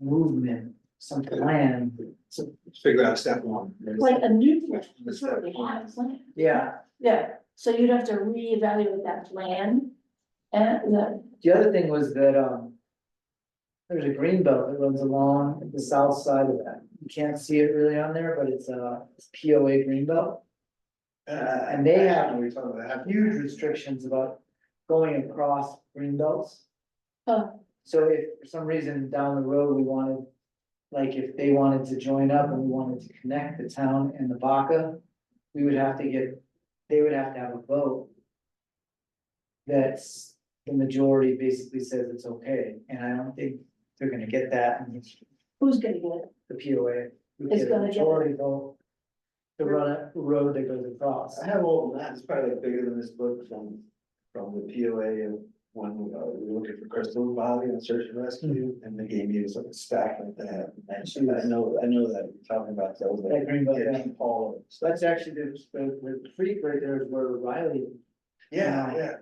movement, some plan. So figure out step one. Like a new plan, it's already had a plan. Yeah, Yeah, so you'd have to reevaluate that plan. And the other thing was that, there's a green belt that runs along the south side of that. You can't see it really on there, but it's POA green belt. And they have We're talking about. huge restrictions about going across green belts. Huh. So if for some reason down the road we wanted, like if they wanted to join up and we wanted to connect the town and the Baca, we would have to they would have to have a vote. That's, the majority basically says it's okay, and I don't think they're gonna get that, and who's gonna get it? the POA would It's get a gonna get it. majority vote. To run a road that goes across. I have all of that, it's probably like bigger than this book from the POA and when we were looking for Crystal Valley and search and rescue, and they gave me like a stack like that. And I know that you're talking about those. That green belt, yeah. Paul. So that's actually the creek right there is where Riley. Yeah.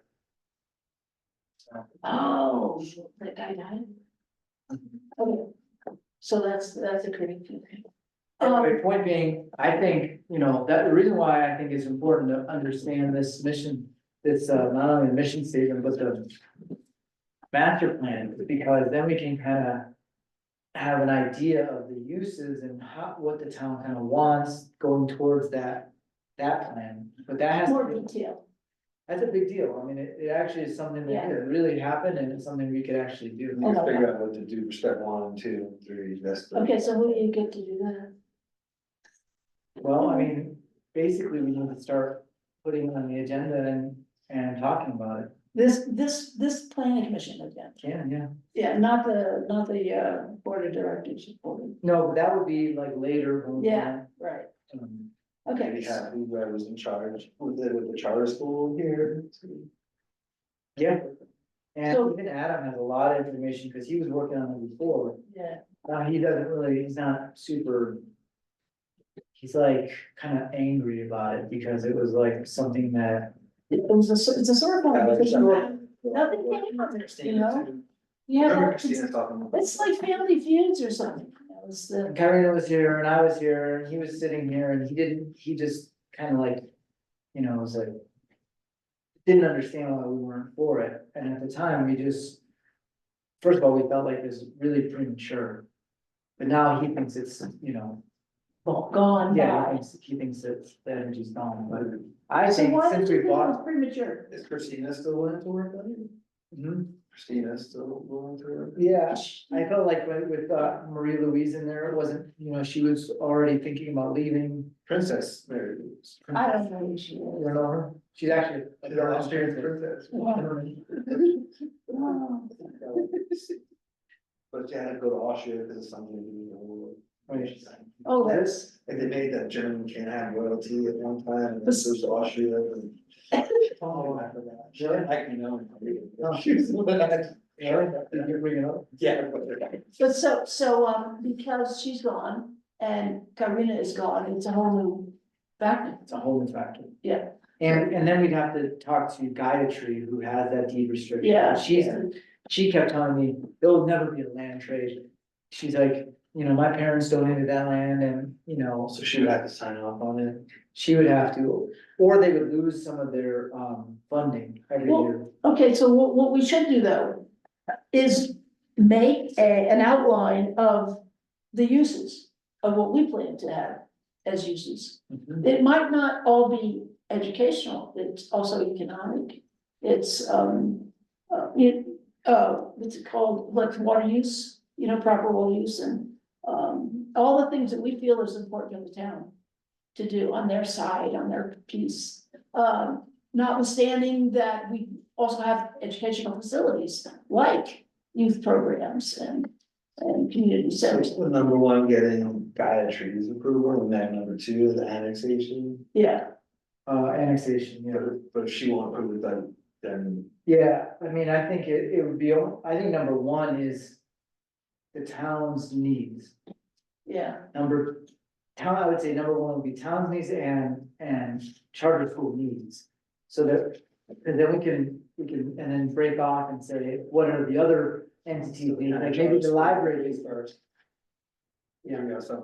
Oh, that guy died? Okay, so that's a great thing. My point being, I think, that the reason why I think it's important to understand this mission, this, not only the mission statement, but the master plan, because then we can kind of have an idea of the uses and what the town kind of wants going towards that plan, but that has. More to be- detail. That's a big deal. I mean, it actually is something that Yeah. could really happen, and it's something we could actually do. We can figure out what to do for step 1, 2, 3, that's. Okay, so who do you get to do that? Well, I mean, basically, we need to start putting it on the agenda and talking about it. This planning commission again, Yeah. yeah, not the board of directors. No, but that would be like later. when we Yeah, right, um, okay. Maybe have whoever's in charge with the charter school here. Yeah. And So- even Adam has a lot of information, because he was working on it before. Yeah, Now, he's not super. He's like kind of angry about it, because it was like something that. it's a circle. Yeah, Nothing came of it, you know? Yeah, Remember Christina talking about. it's like Family Feuds or something. That was the, Karina was here and I was here, and he was sitting here, and he just kind of like, was like. Didn't understand why we weren't for it, and at the time, we just. First of all, we felt like it was really premature. But now he thinks it's, gone yeah, by. he thinks that the energy's gone, but I So think why since did you we think it was bought. premature? Is Christina still willing to work on it? Mhm. Christina still willing to work? Yeah, I felt like with Marie Louise in there, it wasn't, she was already thinking about leaving. Princess Mary. I don't know who she You is. know her? She's actually. She's an Austrian princess. Wow. But she had to go to Austria because of something. Right. Oh, that's, Like they made that German can't have royalty at one time, and this was Austria and. Oh, I forgot. Really? I can know. Yeah, you bring it up. Yeah. but because she's gone and Karina is gone, it's a whole new factor. It's a whole new factor. Yeah. And then we'd have to talk to Gayatri, who has that deed restriction. Yeah. She kept telling me, there'll never be a land trade. She's like, my parents donated that land and, So she would have to sign off on it. she would have to, or they would lose some of their, funding every Well, year. Okay, so what we should do though is make an outline of the uses of what we plan to have as uses. Mhm. It might not all be educational, it's also economic. It's, what's it called, like water use, proper water use and, all the things that we feel is important to the town to do on their side, on their piece. Notwithstanding that we also have educational facilities like youth programs and community centers. So number one, getting Gayatri's approval, and then number two, the annexation. Yeah, Annexation, yeah. But if she won't approve it, then Yeah, I mean, I think it would be, I think number one is the town's needs. yeah, I would say number one would be town's needs and charter school needs. So that, and then we can, and then break off and say, what are the other entities, like maybe the library is first. Yeah.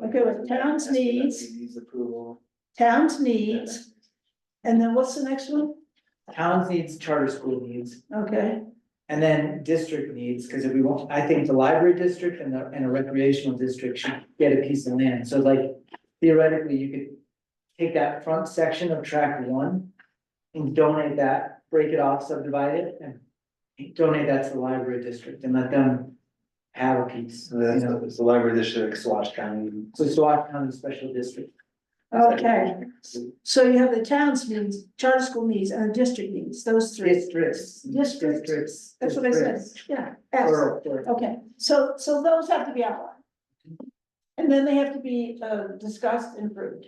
Okay, with town's needs. Needs approval. towns needs, and then what's the next one? Towns needs, charter school needs, Okay, and then district needs, because if we want, I think the library district and a recreational district should get a piece of land, so like theoretically, you could take that front section of tract one and donate that, break it off, subdivide it, and donate that to the library district and let them have a piece, So that's, you know? it's the library district, Swatch County. So Swauk County Special District. okay, so you have the towns needs, charter school needs, and the district needs, those three. Districts. Districts. That's what I said, districts. yeah, S. Plural. Okay, so those have to be outlined. And then they have to be discussed and approved.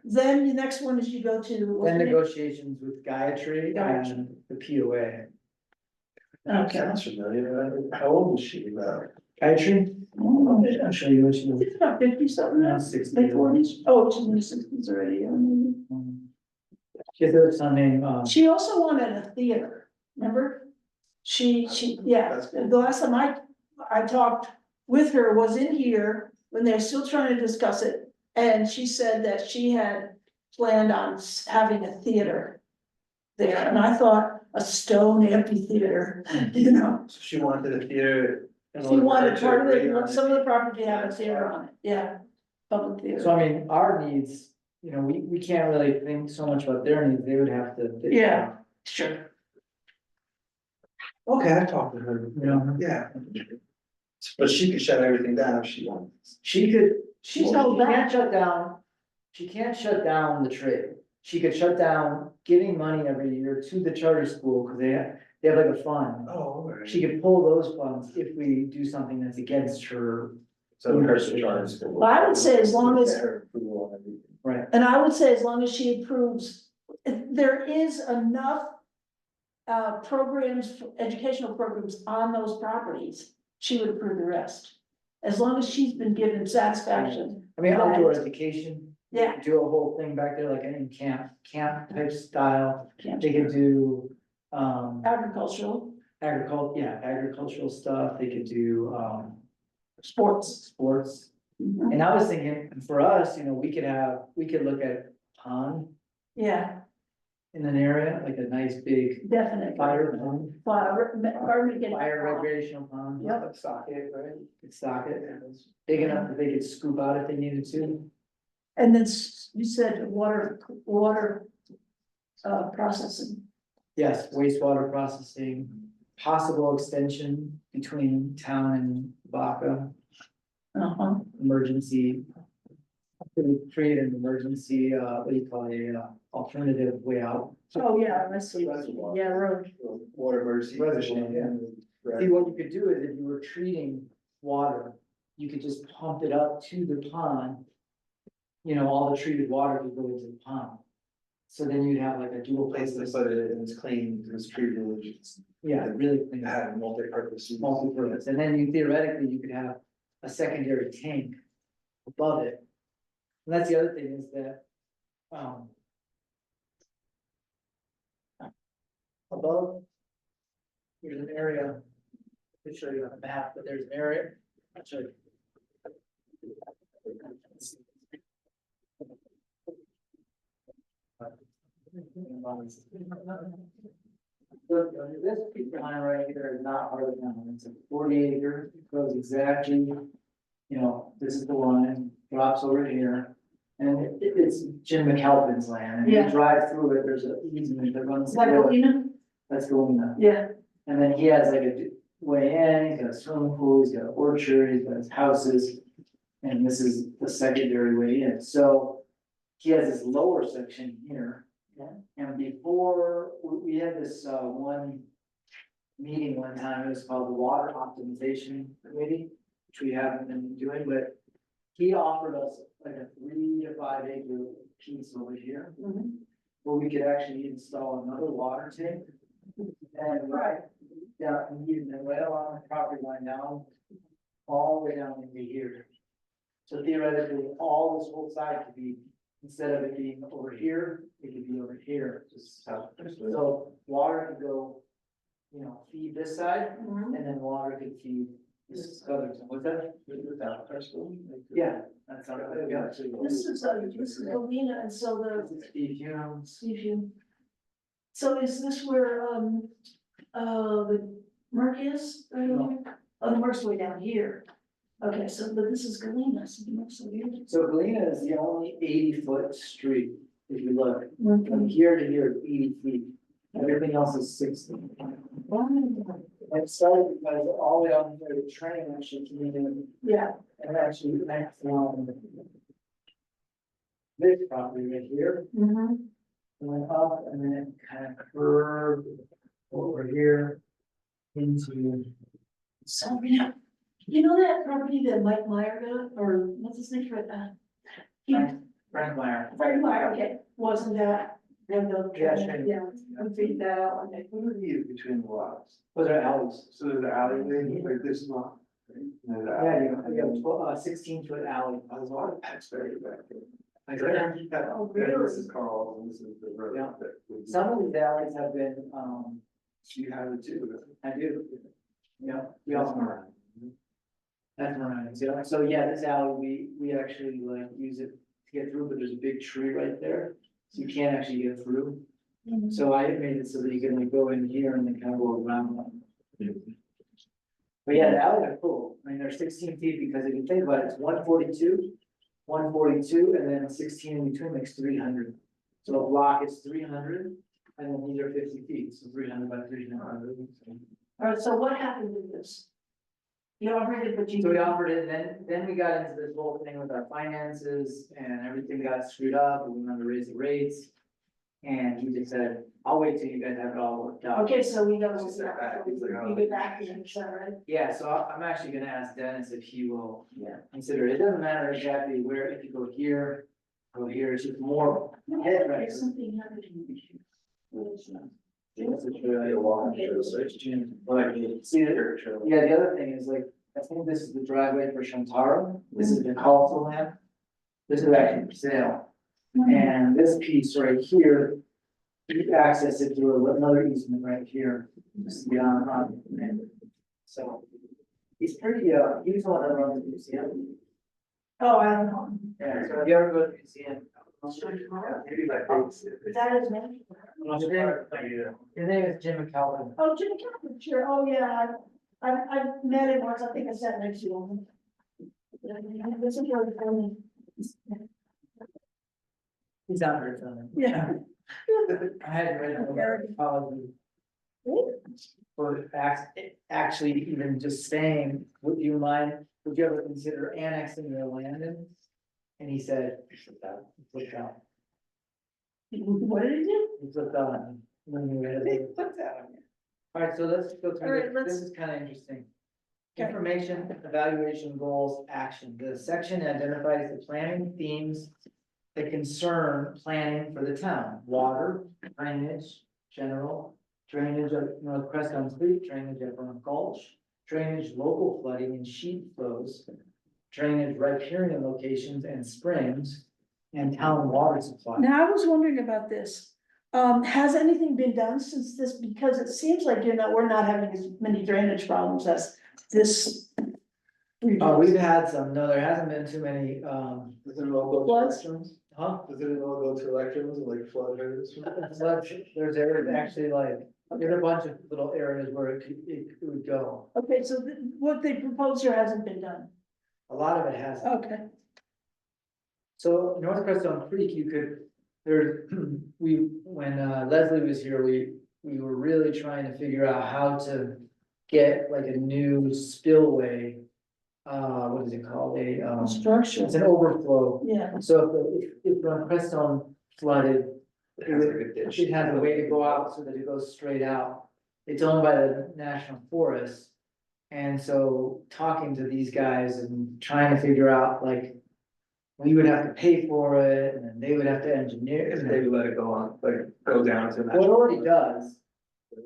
Then the next one is you go to. Then negotiations with Gayatri and the POA. Okay. Sounds familiar, how old was she about? Gayatri? I'll show you what she was. It's about 50 something now, Now 60. late 40s, oh, she's in the 60s already, yeah, maybe. She has a son named, She also wanted a theater, remember? Yeah, That's cool. the last time I talked with her was in here when they're still trying to discuss it. And she said that she had planned on having a theater there, and I thought a stone amphitheater, So she wanted a theater. in She order wanted to part of agree it, on some of the property to have a theater on it, yeah, public theater. so I mean, our needs, we can't really think so much about their needs, they would have to. Yeah. Sure. Okay, I talked to her. Yeah. Yeah. But she could shut everything down if she wanted. She could, She's held can't back, shut down, she can't shut down the trade. She could shut down giving money every year to the charter school, because they have like a fund. Oh, alright. She could pull those funds if we do something that's against her. So her charge school. Well, I would say as long as- Get her approval on everything. Right. and I would say as long as she approves, if there is enough. Programs, educational programs on those properties, she would approve the rest. As long as she's been given satisfaction, I mean, Right. outdoor education, yeah, do a whole thing back there, like any camp type style. Camp. They could do, agricultural, agricultural stuff, they could do, sports. sports. Mhm. And I was thinking, for us, we could look at pond Yeah, in an area, like a nice big definitely. fire pond, Fire recreational pond. Yep. Like socket, right? Could stock it, big enough that they could scoop out if they needed to. And then you said water. Processing, Yes, wastewater processing, possible extension between town and Baca, emergency. Could create an emergency, what do you call it, alternative way out. oh, yeah, I see, Reservoir. yeah, road, Water emergency. Reservoir, yeah. Right. See, what you could do is if you were treating water, you could just pump it up to the pond. you know, all the treated water could go into the pond. So then you'd have like a dual Place place, to put it, and it's clean, it's treated, it's yeah, really clean. had multi-purpose. use. Multi-purpose, and then you theoretically, you could have a secondary tank above it. And that's the other thing is that, above, there's an area, I'll show you on the map, but there's an area, I'll show you. Look, this piece behind right here is not part of the town, it's a 40 acre, it goes exactly, you know, this is the line, drops over here. And it's Jim McAlpin's land, and Yeah. you drive through it, there's a easement that runs. Is that through it. Galena? That's Galena. Yeah. And then he has like a way in, he's got a swimming pool, he's got an orchard, he's got his houses. And this is the secondary way in, so he has this lower section here. And before, we had this one meeting one time, it was called the Water Optimization Committee, which we haven't been doing, but he offered us like a 3 to 5 acre piece over here, where we could actually install another water tank. And right, yeah, and use it right along the property line down, all the way down into here. So theoretically, all this whole side could be, instead of it being over here, it could be over here, just south. So water could go, you know, feed this side, and then water could feed this other, what's that? Yeah, that's how, yeah. This is Galena, and so the, Steve Humes. so is this where, the Merc is? No. Oh, the Merc's way down here. Okay, so, but this is Galena, so the Merc's over here. So Galena is the only 80 foot street, if you look, Mhm. from here to here, 80 feet. Everything else is 60. And it started because all the way down here, the train actually came in Yeah, and actually went from this property right here, went up and then it kind of curved over here into. so, you know that property that Mike Meyer got, or what's his name for it? Frank Meyer. Frank Meyer, okay, wasn't that? Yeah, sure. Yeah, I'm figuring that out one day. What are these between the lots? Those are alleys. So there's the alleyway, like this lot. right? And there's the Yeah, alley. you have a 16 foot alley. There's a lot of pets buried back there. Like Yeah, that. Oh, yeah, really? this is Carl's and this is the road. Yeah. that we- Some of these alleys have been, You have it too. I do. Yeah, we That's also, Mariah. that's Mariah's, yeah. So yeah, this alley, we actually like use it to get through, but there's a big tree right there. So you can't actually get through. So I made it so that you can like go in here and then kind of go around them. But yeah, the alleys are cool. I mean, they're 16 feet because if you think about it, it's 142, and then 16 in between makes 300. So a block is 300, and then these are 50 feet, so 300 by 300. All right, so what happened with this? You already, but you. So we offered it, then we got into this whole thing with our finances and everything got screwed up, and we wanted to raise the rates. And he just said, I'll wait till you guys have it all worked out. Okay, so we got. Just that back, he's like, oh. You get back in, is that right? Yeah, so I'm actually gonna ask Dennis if he will, consider it. It doesn't matter exactly where, if you go here, it's just more head right. There's something happening. What is that? It's a trail you walk through, so it's like, See, yeah, the other thing is like, I think this is the driveway for Shantara, this is the Coastal land. This is actually for sale, and this piece right here, you access it through another easement right here, just beyond on. So, he's pretty, he's the one that runs the museum. Oh, I don't know. Yeah, so if you ever go to the museum. That is me. His name is Jim McAlpin. Oh, Jimmy Cameron, sure, oh, yeah, I've met him once, I think I sat next to him. This is really funny. He's out there filming. Yeah. I had read an apology. For actually even just saying, would you ever consider annexing your land in? And he said, "Put down." What did he do? He put down. When you read it. Alright, so let's go All right, through this, this is kind of interesting. Information, evaluation, goals, action. The section identifies the planning themes that concern planning for the town. Water, drainage, general, drainage of North Crestone Creek, drainage at Burnt Gulch, drainage, local flooding and sheet flows, drainage, riparian locations and springs, and town water supply. Now, I was wondering about this. Has anything been done since this, because it seems like, we're not having as many drainage problems as this. We've had some, no, there hasn't been too many, Does it all go to Floods? elections? huh? Does it all go to elections, like flood areas? There's areas actually like, there's a bunch of little areas where it would go. Okay, so what they proposed here hasn't been done. A lot of it has. Okay, So North Crestone Creek, you could, there, when Leslie was here, we were really trying to figure out how to get like a new spillway. What is it called? structure, It's an overflow. yeah, So if North Crestone flooded, It has like a ditch. it has a way to go out so that it goes straight out. It's owned by the National Forest. And so talking to these guys and trying to figure out like, we would have to pay for it and then they would have to engineer. If they would let it go on, like, go down to. Well, it already does.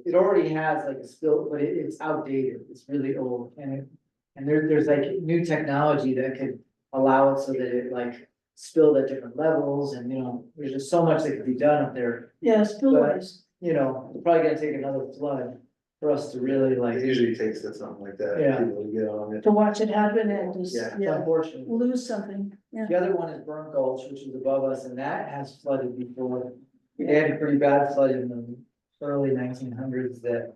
It already has like a spill, but it's outdated. It's really old and there's like new technology that could allow it so that it like spilled at different levels and, there's just so much that could be done up there. yeah, spillways. It's probably gonna take another flood for us to really It like, usually takes that something like that, Yeah. people to get on it. To watch it happen and just, Yeah. yeah, unfortunately. lose something, yeah. The other one is Burnt Gulch, which is above us, and that has flooded before. They had a pretty bad flood in the early 1900s that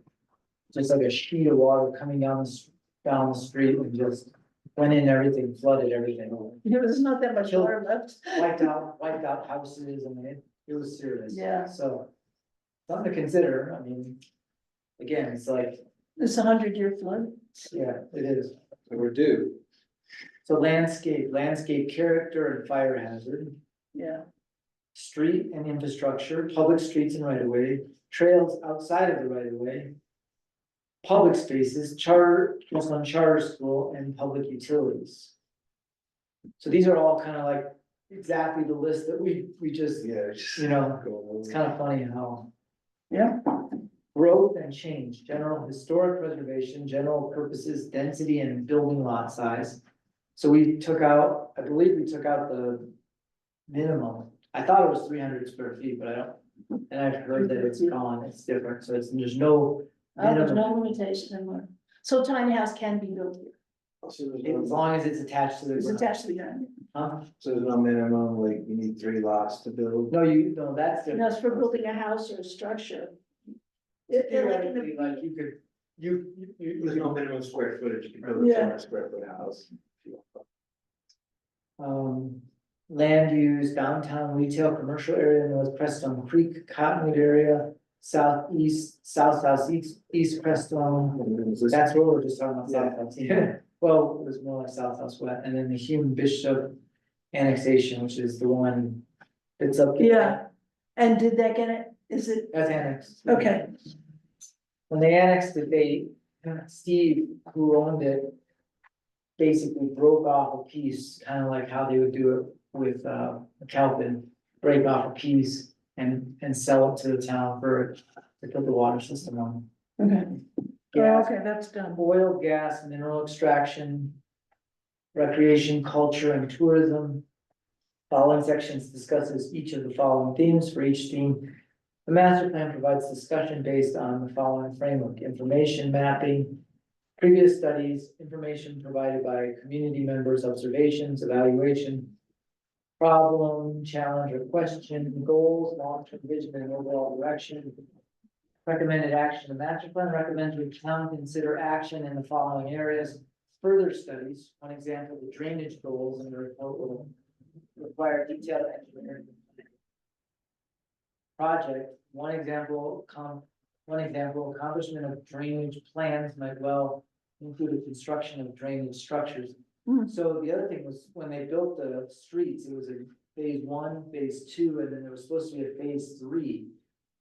just like a sheet of water coming down the street and just went in everything, flooded everything. There's not that much water left. Wiped out houses, I mean, it was serious. Yeah. So, something to consider, I mean, again, it's like, It's 100-year flood. yeah, it is. So we're due. So landscape character and fire hazard. Yeah, Street and infrastructure, public streets and right of way, trails outside of the right of way. Public spaces, charter school and public utilities. So these are all kind of like exactly the list that we just, Yeah. just You know, go over. it's kind of funny how. yeah, Growth and change, general historic preservation, general purposes, density and building lot size. So we took out, I believe we took out the minimum. I thought it was 300 square feet, but I don't, and I've heard that it's gone, it's different, so there's no. there's minimum. no limitation anymore. So tiny house can be built here. So there's As no- long as it's attached to the It's ground. attached to the ground. Huh? so there's no minimum, like, you need 3 lots to build. No, that's And different. that's for building a house or a structure. Like in Theoretically, the- like you could, you. There's no minimum square footage, you can build a Yeah. 200 square foot house. Land use, downtown retail, commercial area, North Crestone Creek, Cottonwood area, southeast, southeast, east Crestone. That's what we're just talking about, southwest, yeah. Well, it was more like southwest, and then the Hume Bishop annexation, which is the one that's up. Yeah, and did that get it? Is it, That's annexed. okay, When they annexed it, Steve, who owned it, basically broke off a piece, kind of like how they would do it with, Calvin, break off a piece and sell it to the town to put the water system on. okay. Oh, Gas, okay, that's done. oil, gas, mineral extraction, recreation, culture, and tourism. Following sections discusses each of the following themes. For each theme, the master plan provides discussion based on the following framework: information mapping, previous studies, information provided by community members, observations, evaluation, problem, challenge, or question, goals, long-term vision, and overall direction. Recommended action, the master plan recommends the town consider action in the following areas. Further studies, one example, the drainage goals in the report will require detailed engineering. Project, one example, accomplishment of drainage plans might well include the construction of drainage structures. Hmm. So the other thing was, when they built the streets, it was a phase 1, phase 2, and then there was supposed to be a phase 3.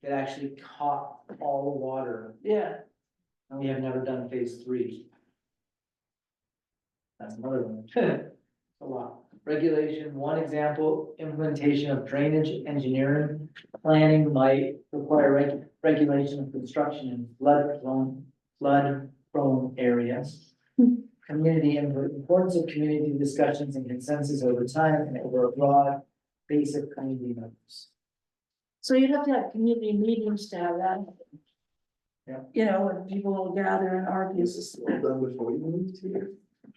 That actually caught all the water, Yeah, and we have never done phase 3. That's another one. A lot. Regulation, one example, implementation of drainage engineering. Planning might require regulation of construction in flood prone areas. Community input, importance of community discussions and consensus over time and over a broad base of community members. So you'd have to have community meetings to have that. Yeah. You know, and people will gather and argue. This is all done before you moved here,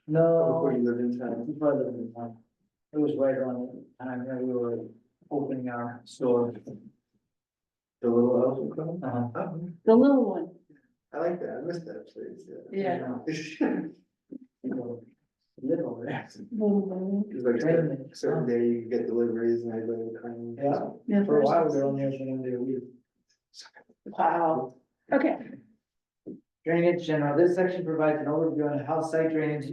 No. before you lived in town. Before I lived in town. It was right around the time that we were opening our store. The little house in Crumb? Uh-huh. Oh, The little one, I like that, I miss that place, yeah. Live over there. It's like Training. a certain day you get deliveries and everybody would come. Yeah. Yeah, For a while, we were only open one day a week. Wow, okay, Drainage general, this section provides an overview on how site drainage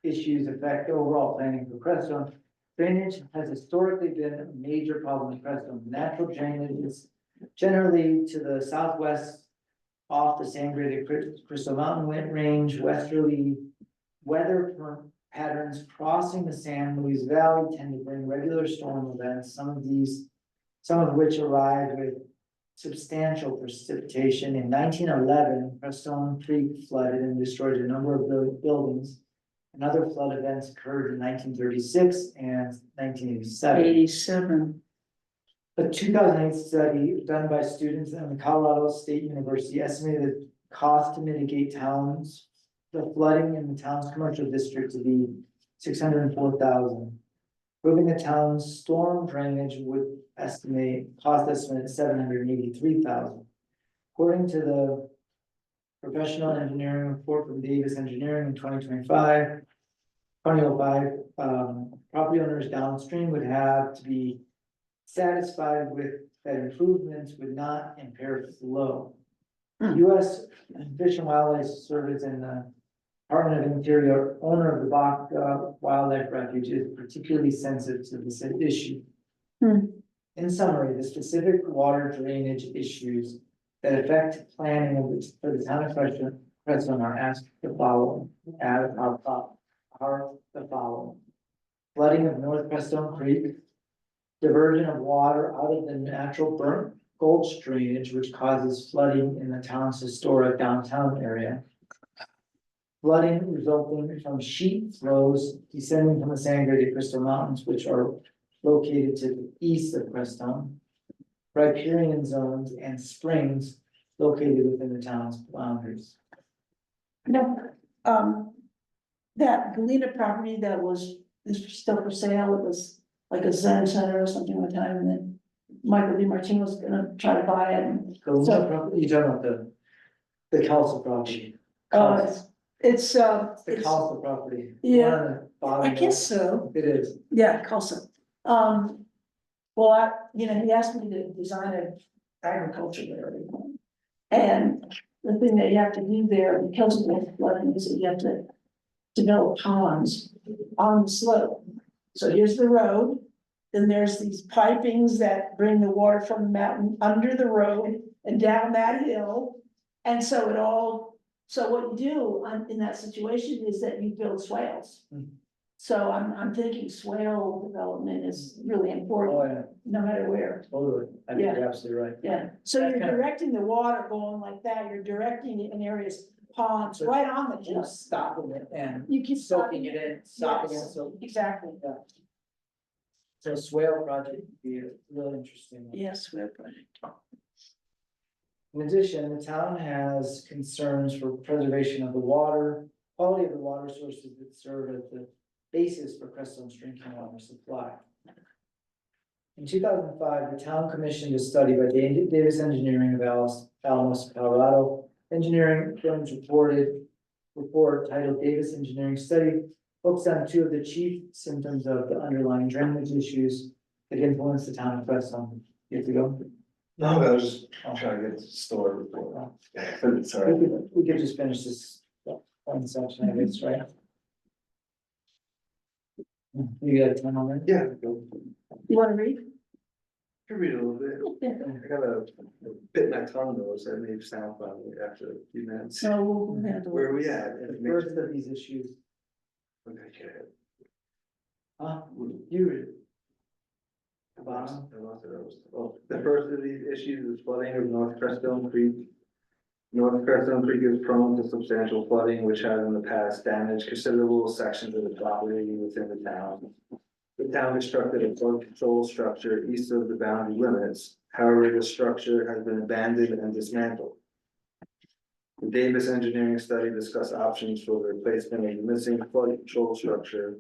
issues affect overall planning for Crestone. Drainage has historically been a major problem in Crestone. Natural drainage is generally to the southwest off the Sangre de Cristo Mountain Range, westerly weather patterns crossing the San Luis Valley tend to bring regular storm events, some of which arrive with substantial precipitation. In 1911, Crestone Creek flooded and destroyed a number of buildings. Another flood events occurred in 1936 and 1987. 87. A 2008 study done by students at the Colorado State University estimated the cost to mitigate the flooding in the town's commercial district to be $604,000. Proving the town's storm drainage would cost estimate $783,000. According to the professional engineering report from Davis Engineering in 2005, property owners downstream would have to be satisfied with that improvements would not impair flow. U.S. Fish and Wildlife Service and the Department of Interior, owner of the Bach Wildlife Refuge, is particularly sensitive to this issue. In summary, the specific water drainage issues that affect planning for the town of Crestone are asked the following, flooding of North Crestone Creek, diversion of water out of the natural burnt gulch drainage, which causes flooding in the town's historic downtown area. Flooding resulting from sheet flows descending from the Sangre de Cristo Mountains, which are located to the east of Crestone. Riparian zones and springs located within the town's boundaries. No, that Galena property that is still for sale, it was like a Zen center or something one time, and then Michael DiMartino was gonna try to buy it. And Galena property, you're talking about the Kelso property. it's The Kelso property. yeah, One on the bottom I guess so. It is. Yeah, Coulson. Well, he asked me to design an agriculture area. And the thing that you have to do there, because of the flooding, is that you have to develop ponds on the slope. So here's the road, then there's these pipings that bring the water from the mountain under the road and down that hill. And so what you do in that situation is that you build swales. So I'm thinking swale development is really Oh, important, yeah, no matter where, totally. I think you're absolutely right. yeah. So That you're kind of- directing the water going like that, you're directing it in areas, ponds, So right on the hill. Just stopping it and You keep soaking it in, stopping it, Yes. so. Exactly, So swale project would be really interesting. yes, swale project. In addition, the town has concerns for preservation of the water, quality of the water sources that serve as the basis for Crestone's drinking water supply. In 2005, the town commissioned a study by Davis Engineering of Alamos, Colorado. Engineering firms report titled Davis Engineering Study focused on two of the chief symptoms of the underlying drainage issues that influence the town of Crestone. You have to go? No, I was just trying to get the store before. Sorry. We could just finish this one section, I guess, right? You got time on that? Yeah, go. You wanna read? Could read a little bit. Yeah. I got a bit in my tongue though, so it may sound funny after a few minutes. So we'll handle Where it. are we at? The first of these issues Okay. You. Bottom. Oh, the first of these issues is flooding of North Crestone Creek. North Crestone Creek is prone to substantial flooding, which has in the past damaged considerable sections of the property within the town. The town constructed a flood control structure east of the boundary limits. However, the structure has been abandoned and dismantled. The Davis engineering study discussed options for the replacement of the missing flood control structure,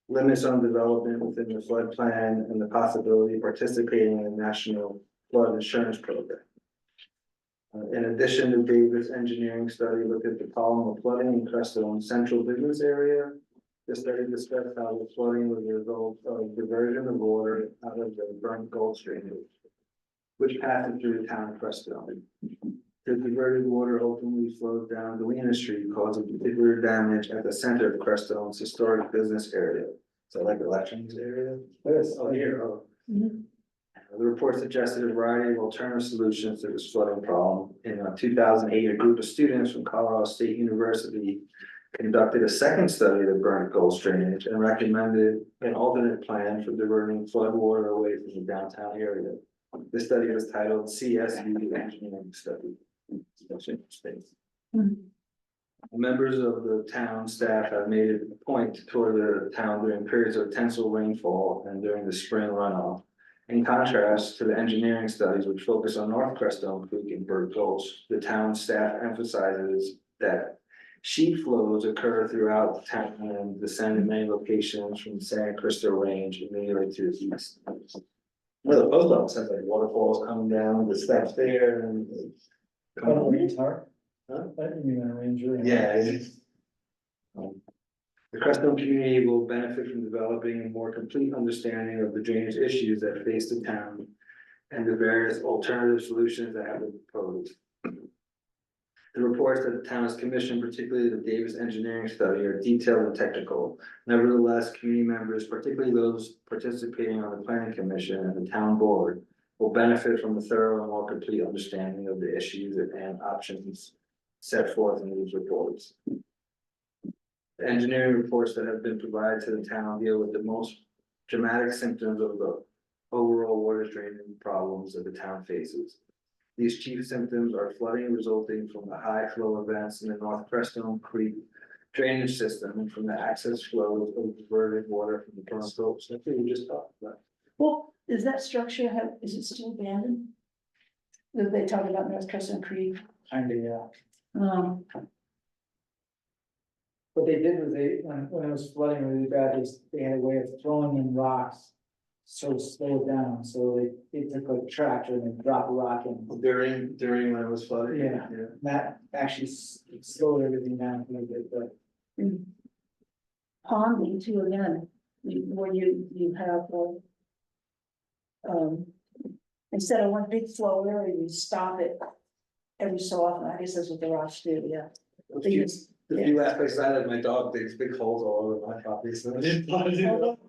limits on development within the flood plan, and the possibility of participating in a national flood insurance program. In addition, the Davis engineering study looked at the problem of flooding in Crestone Central Business Area. The study discussed how the flooding was a result of diversion of water out of the Burnt Gulch drainage, which passes through the town of Crestone. The diverted water ultimately flows down Galena Street, causing particular damage at the center of Crestone's historic business area. So like elections area? Yes. Oh, here, oh. Mhm. The report suggested a variety of alternative solutions to this flooding problem. In 2008, a group of students from Colorado State University conducted a second study of the Burnt Gulch drainage and recommended an alternate plan for diverting flood water away from the downtown area. This study was titled CSU Engineering Study. That's interesting. Mhm. Members of the town staff have made it a point to tour the town during periods of intense rainfall and during the spring runoff. In contrast to the engineering studies which focus on North Crestone Creek and Burnt Gulch, the town staff emphasizes that sheet flows occur throughout the town and descend in many locations from the San Cristo Range immediately to the east. Well, the post office has like waterfalls coming down, the steps there and. Huh? Yeah. The Crestone community will benefit from developing a more complete understanding of the drainage issues that face the town and the various alternative solutions that have been proposed. The reports that the town has commissioned, particularly the Davis engineering study, are detailed and technical. Nevertheless, community members, particularly those participating on the planning commission and the town board, will benefit from a thorough and more complete understanding of the issues and options set forth in these reports. The engineering reports that have been provided to the town deal with the most dramatic symptoms of the overall water draining problems that the town faces. These chief symptoms are flooding resulting from the high flow events in the North Crestone Creek drainage system and from the access flows of diverted water from the Burnt Gulch. That's what we just talked about. Well, is that structure is it still abandoned? Did they talk about North Crescent Creek? Kinda, yeah. Um, What they did was when it was flooding really bad, they had a way of throwing in rocks. Sort of slow it down, so they took a tractor and they dropped a rock in. During when it was flooding. Yeah. That actually slowed everything down a little bit, but. ponding too, again, where you have, instead of one big flow area, you stop it every so often. I guess that's what the rocks do, yeah. They just- The few last places I live, my dog digs big holes all over my property, so I didn't want to do it.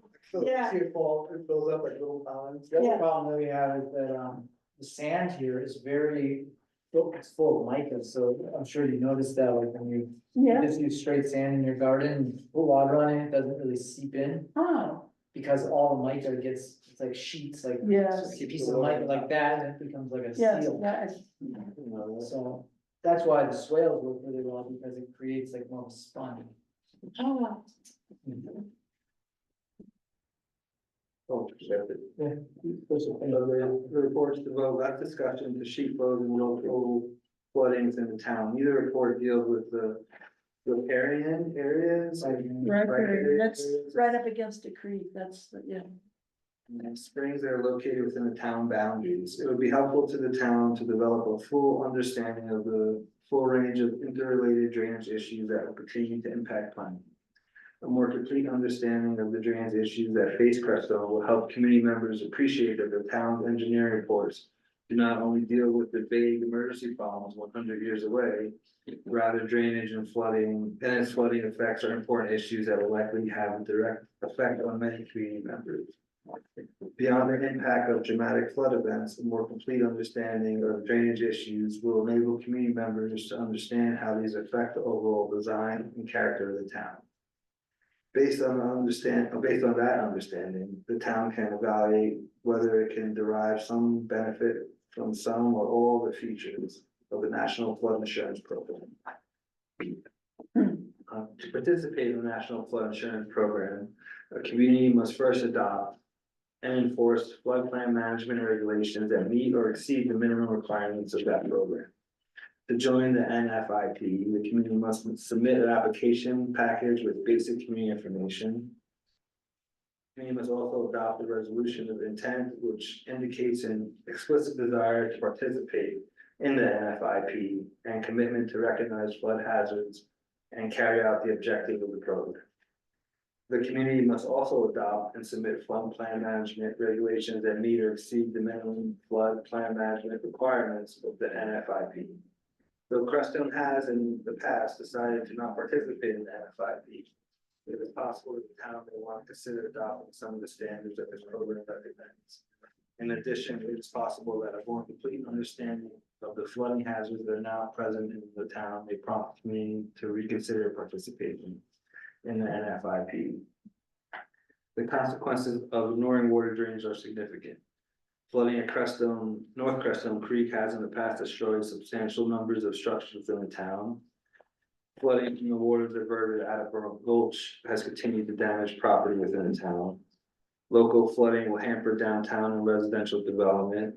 Yeah. See it fall, it fills up like little ponds. The other Yeah. problem that we have is that, the sand here is it's full of mica, so I'm sure you noticed that, like when you Yeah, just use straight sand in your garden, you put water on it, it doesn't really seep in. oh, Because all the mica it's like sheets, like. Yes. Pieces of mica like that, and it becomes like a yes, seal. that is, So that's why the swales work really well, because it creates like more of a sponge. oh, Oh, accepted. Yeah. So the reports devote that discussion to sheet flows and local floodings in the town. Neither report deals with the riparian areas. Like, right there, Riparian that's areas. right up against the creek, that's, yeah. And springs that are located within the town boundaries. It would be helpful to the town to develop a full understanding of the full range of interrelated drainage issues that will continue to impact planning. A more complete understanding of the drainage issues that face Crestone will help community members appreciate that the town's engineering reports do not only deal with the vague emergency problems 100 years away, rather drainage and flooding and its flooding effects are important issues that will likely have a direct effect on many community members. Beyond the impact of dramatic flood events, a more complete understanding of drainage issues will enable community members to understand how these affect the overall design and character of the town. Based on that understanding, the town can evaluate whether it can derive some benefit from some or all the features of the National Flood Insurance Program. To participate in the National Flood Insurance Program, a community must first adopt and enforce floodplain management regulations that meet or exceed the minimum requirements of that program. To join the NFIP, the community must submit an application package with basic community information. The community must also adopt a resolution of intent which indicates an explicit desire to participate in the NFIP and commitment to recognize flood hazards and carry out the objective of the program. The community must also adopt and submit flood plan management regulations that meet or exceed the minimum flood plan management requirements of the NFIP. Though Crestone has in the past decided to not participate in the NFIP, it is possible that the town may want to consider adopting some of the standards that this program recommends. In addition, it is possible that a more complete understanding of the flooding hazards that are now present in the town may prompt the community to reconsider participation in the NFIP. The consequences of ignoring water drains are significant. Flooding at North Crestone Creek has in the past destroyed substantial numbers of structures in the town. Flooding from the water diverted out of Burrow Gulch has continued to damage property within the town. Local flooding will hamper downtown and residential development.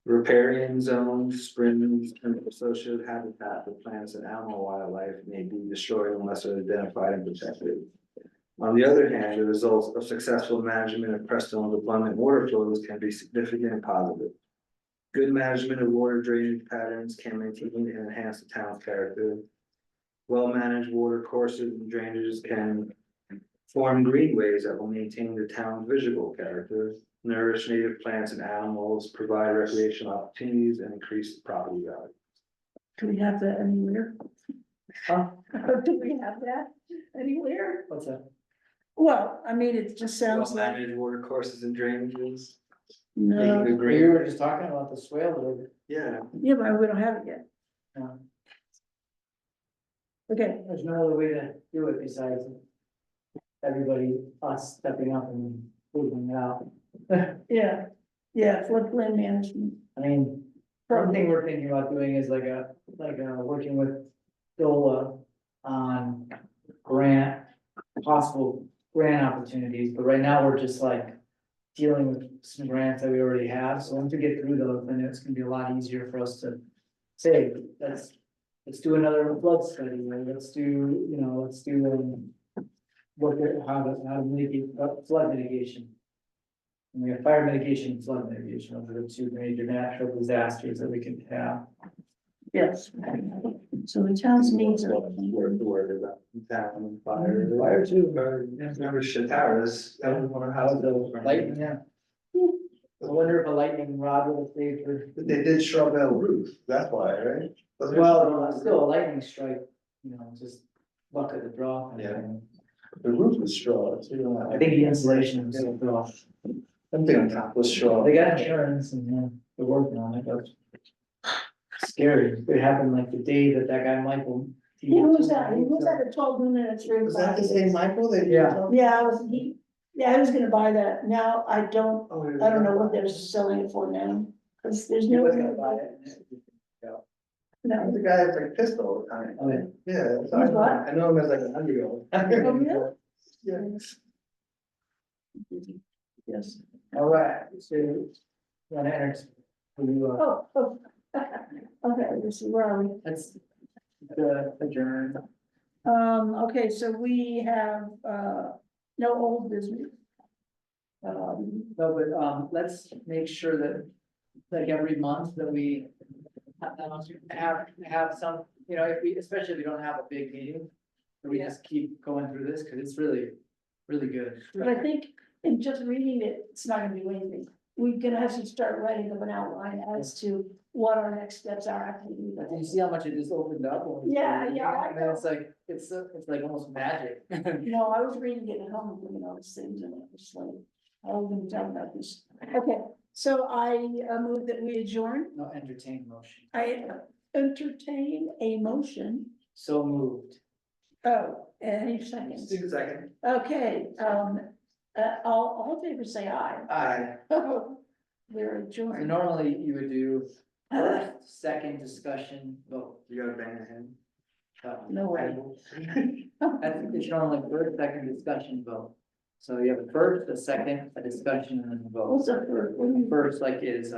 Riparian zones, springs, and associated habitat for plants and animal wildlife may be destroyed unless they're identified and protected. On the other hand, the results of successful management of Crestone's abundant water flows can be significant and positive. Good management of water drainage patterns can maintain and enhance the town's character. Well-managed water courses and drainages can form greenways that will maintain the town's visual character, nourish native plants and animals, provide recreational opportunities, and increase property value. Do we have that anywhere? Huh? Do we have that anywhere? What's that? Well, I mean, it just sounds like, Well-managed water courses and drainages. no, Making a We great, were just talking about the swale road. yeah, yeah, but we don't have it yet. Okay, There's no other way to do it besides everybody, us stepping up and moving it out. yeah, floodplain management. I mean, one thing we're thinking about doing is working with DOLA on possible grant opportunities, but right now we're just like dealing with some grants that we already have, so once we get through those, then it's gonna be a lot easier for us to say, let's do another flood study, or let's do, how to mitigate flood mitigation. And we have fire mitigation, and flood mitigation, those are the two major natural disasters that we can have. Yes. So the town's needs are. word about town fire. Fire too. Remember Shataras, that was one of How's the houses. lightning, yeah. I wonder if a lightning rod would have saved her. But they did shrub that roof, that's why, right? Well, still a lightning strike, just luck of the draw. kind of Yeah. thing. The roof was straw, so you know. I think the insulation was so rough. Something on top was straw. They got insurance and they're working on it, but. Scary, it happened like the day that guy Michael. He was at a 12 minutes. Was that the same Michael that? Yeah. Yeah, I was gonna buy that. Now I don't know what they're selling it for now, because there's He no. was gonna buy it. No, The guy was like pissed all the time. Oh, yeah. Yeah. He's what? I know him as like an underdog. Oh, really? Yeah. Yes. All right, so. Wanna enter? Oh. Okay, let's see, where are we? That's the adjourn. Okay, so we have, no old business. No, but, let's make sure that, like, every month that we have some, especially if we don't have a big meeting. We just keep going through this, cause it's really good. But I think in just reading it, it's not gonna do anything. We're gonna have to start writing up an outline as to what our next steps are after we do But that. you see how much it just opened up? when we Yeah, started yeah, I reading? And it's like almost magic. You know, I was reading it at home, doing all these things, and it was like, I was gonna tell about this. Okay, so I move that we adjourn. No, entertain motion. I entertain a motion. So moved. Oh, any seconds? Just a second. Okay, all in favor say aye. Aye. We're So adjourned. normally you would do first, second discussion, vote. You gotta bang your head. No way. I think it's normally first, second discussion, vote. So you have a first, a second, a discussion, and then a vote. What's up for? First, like, is,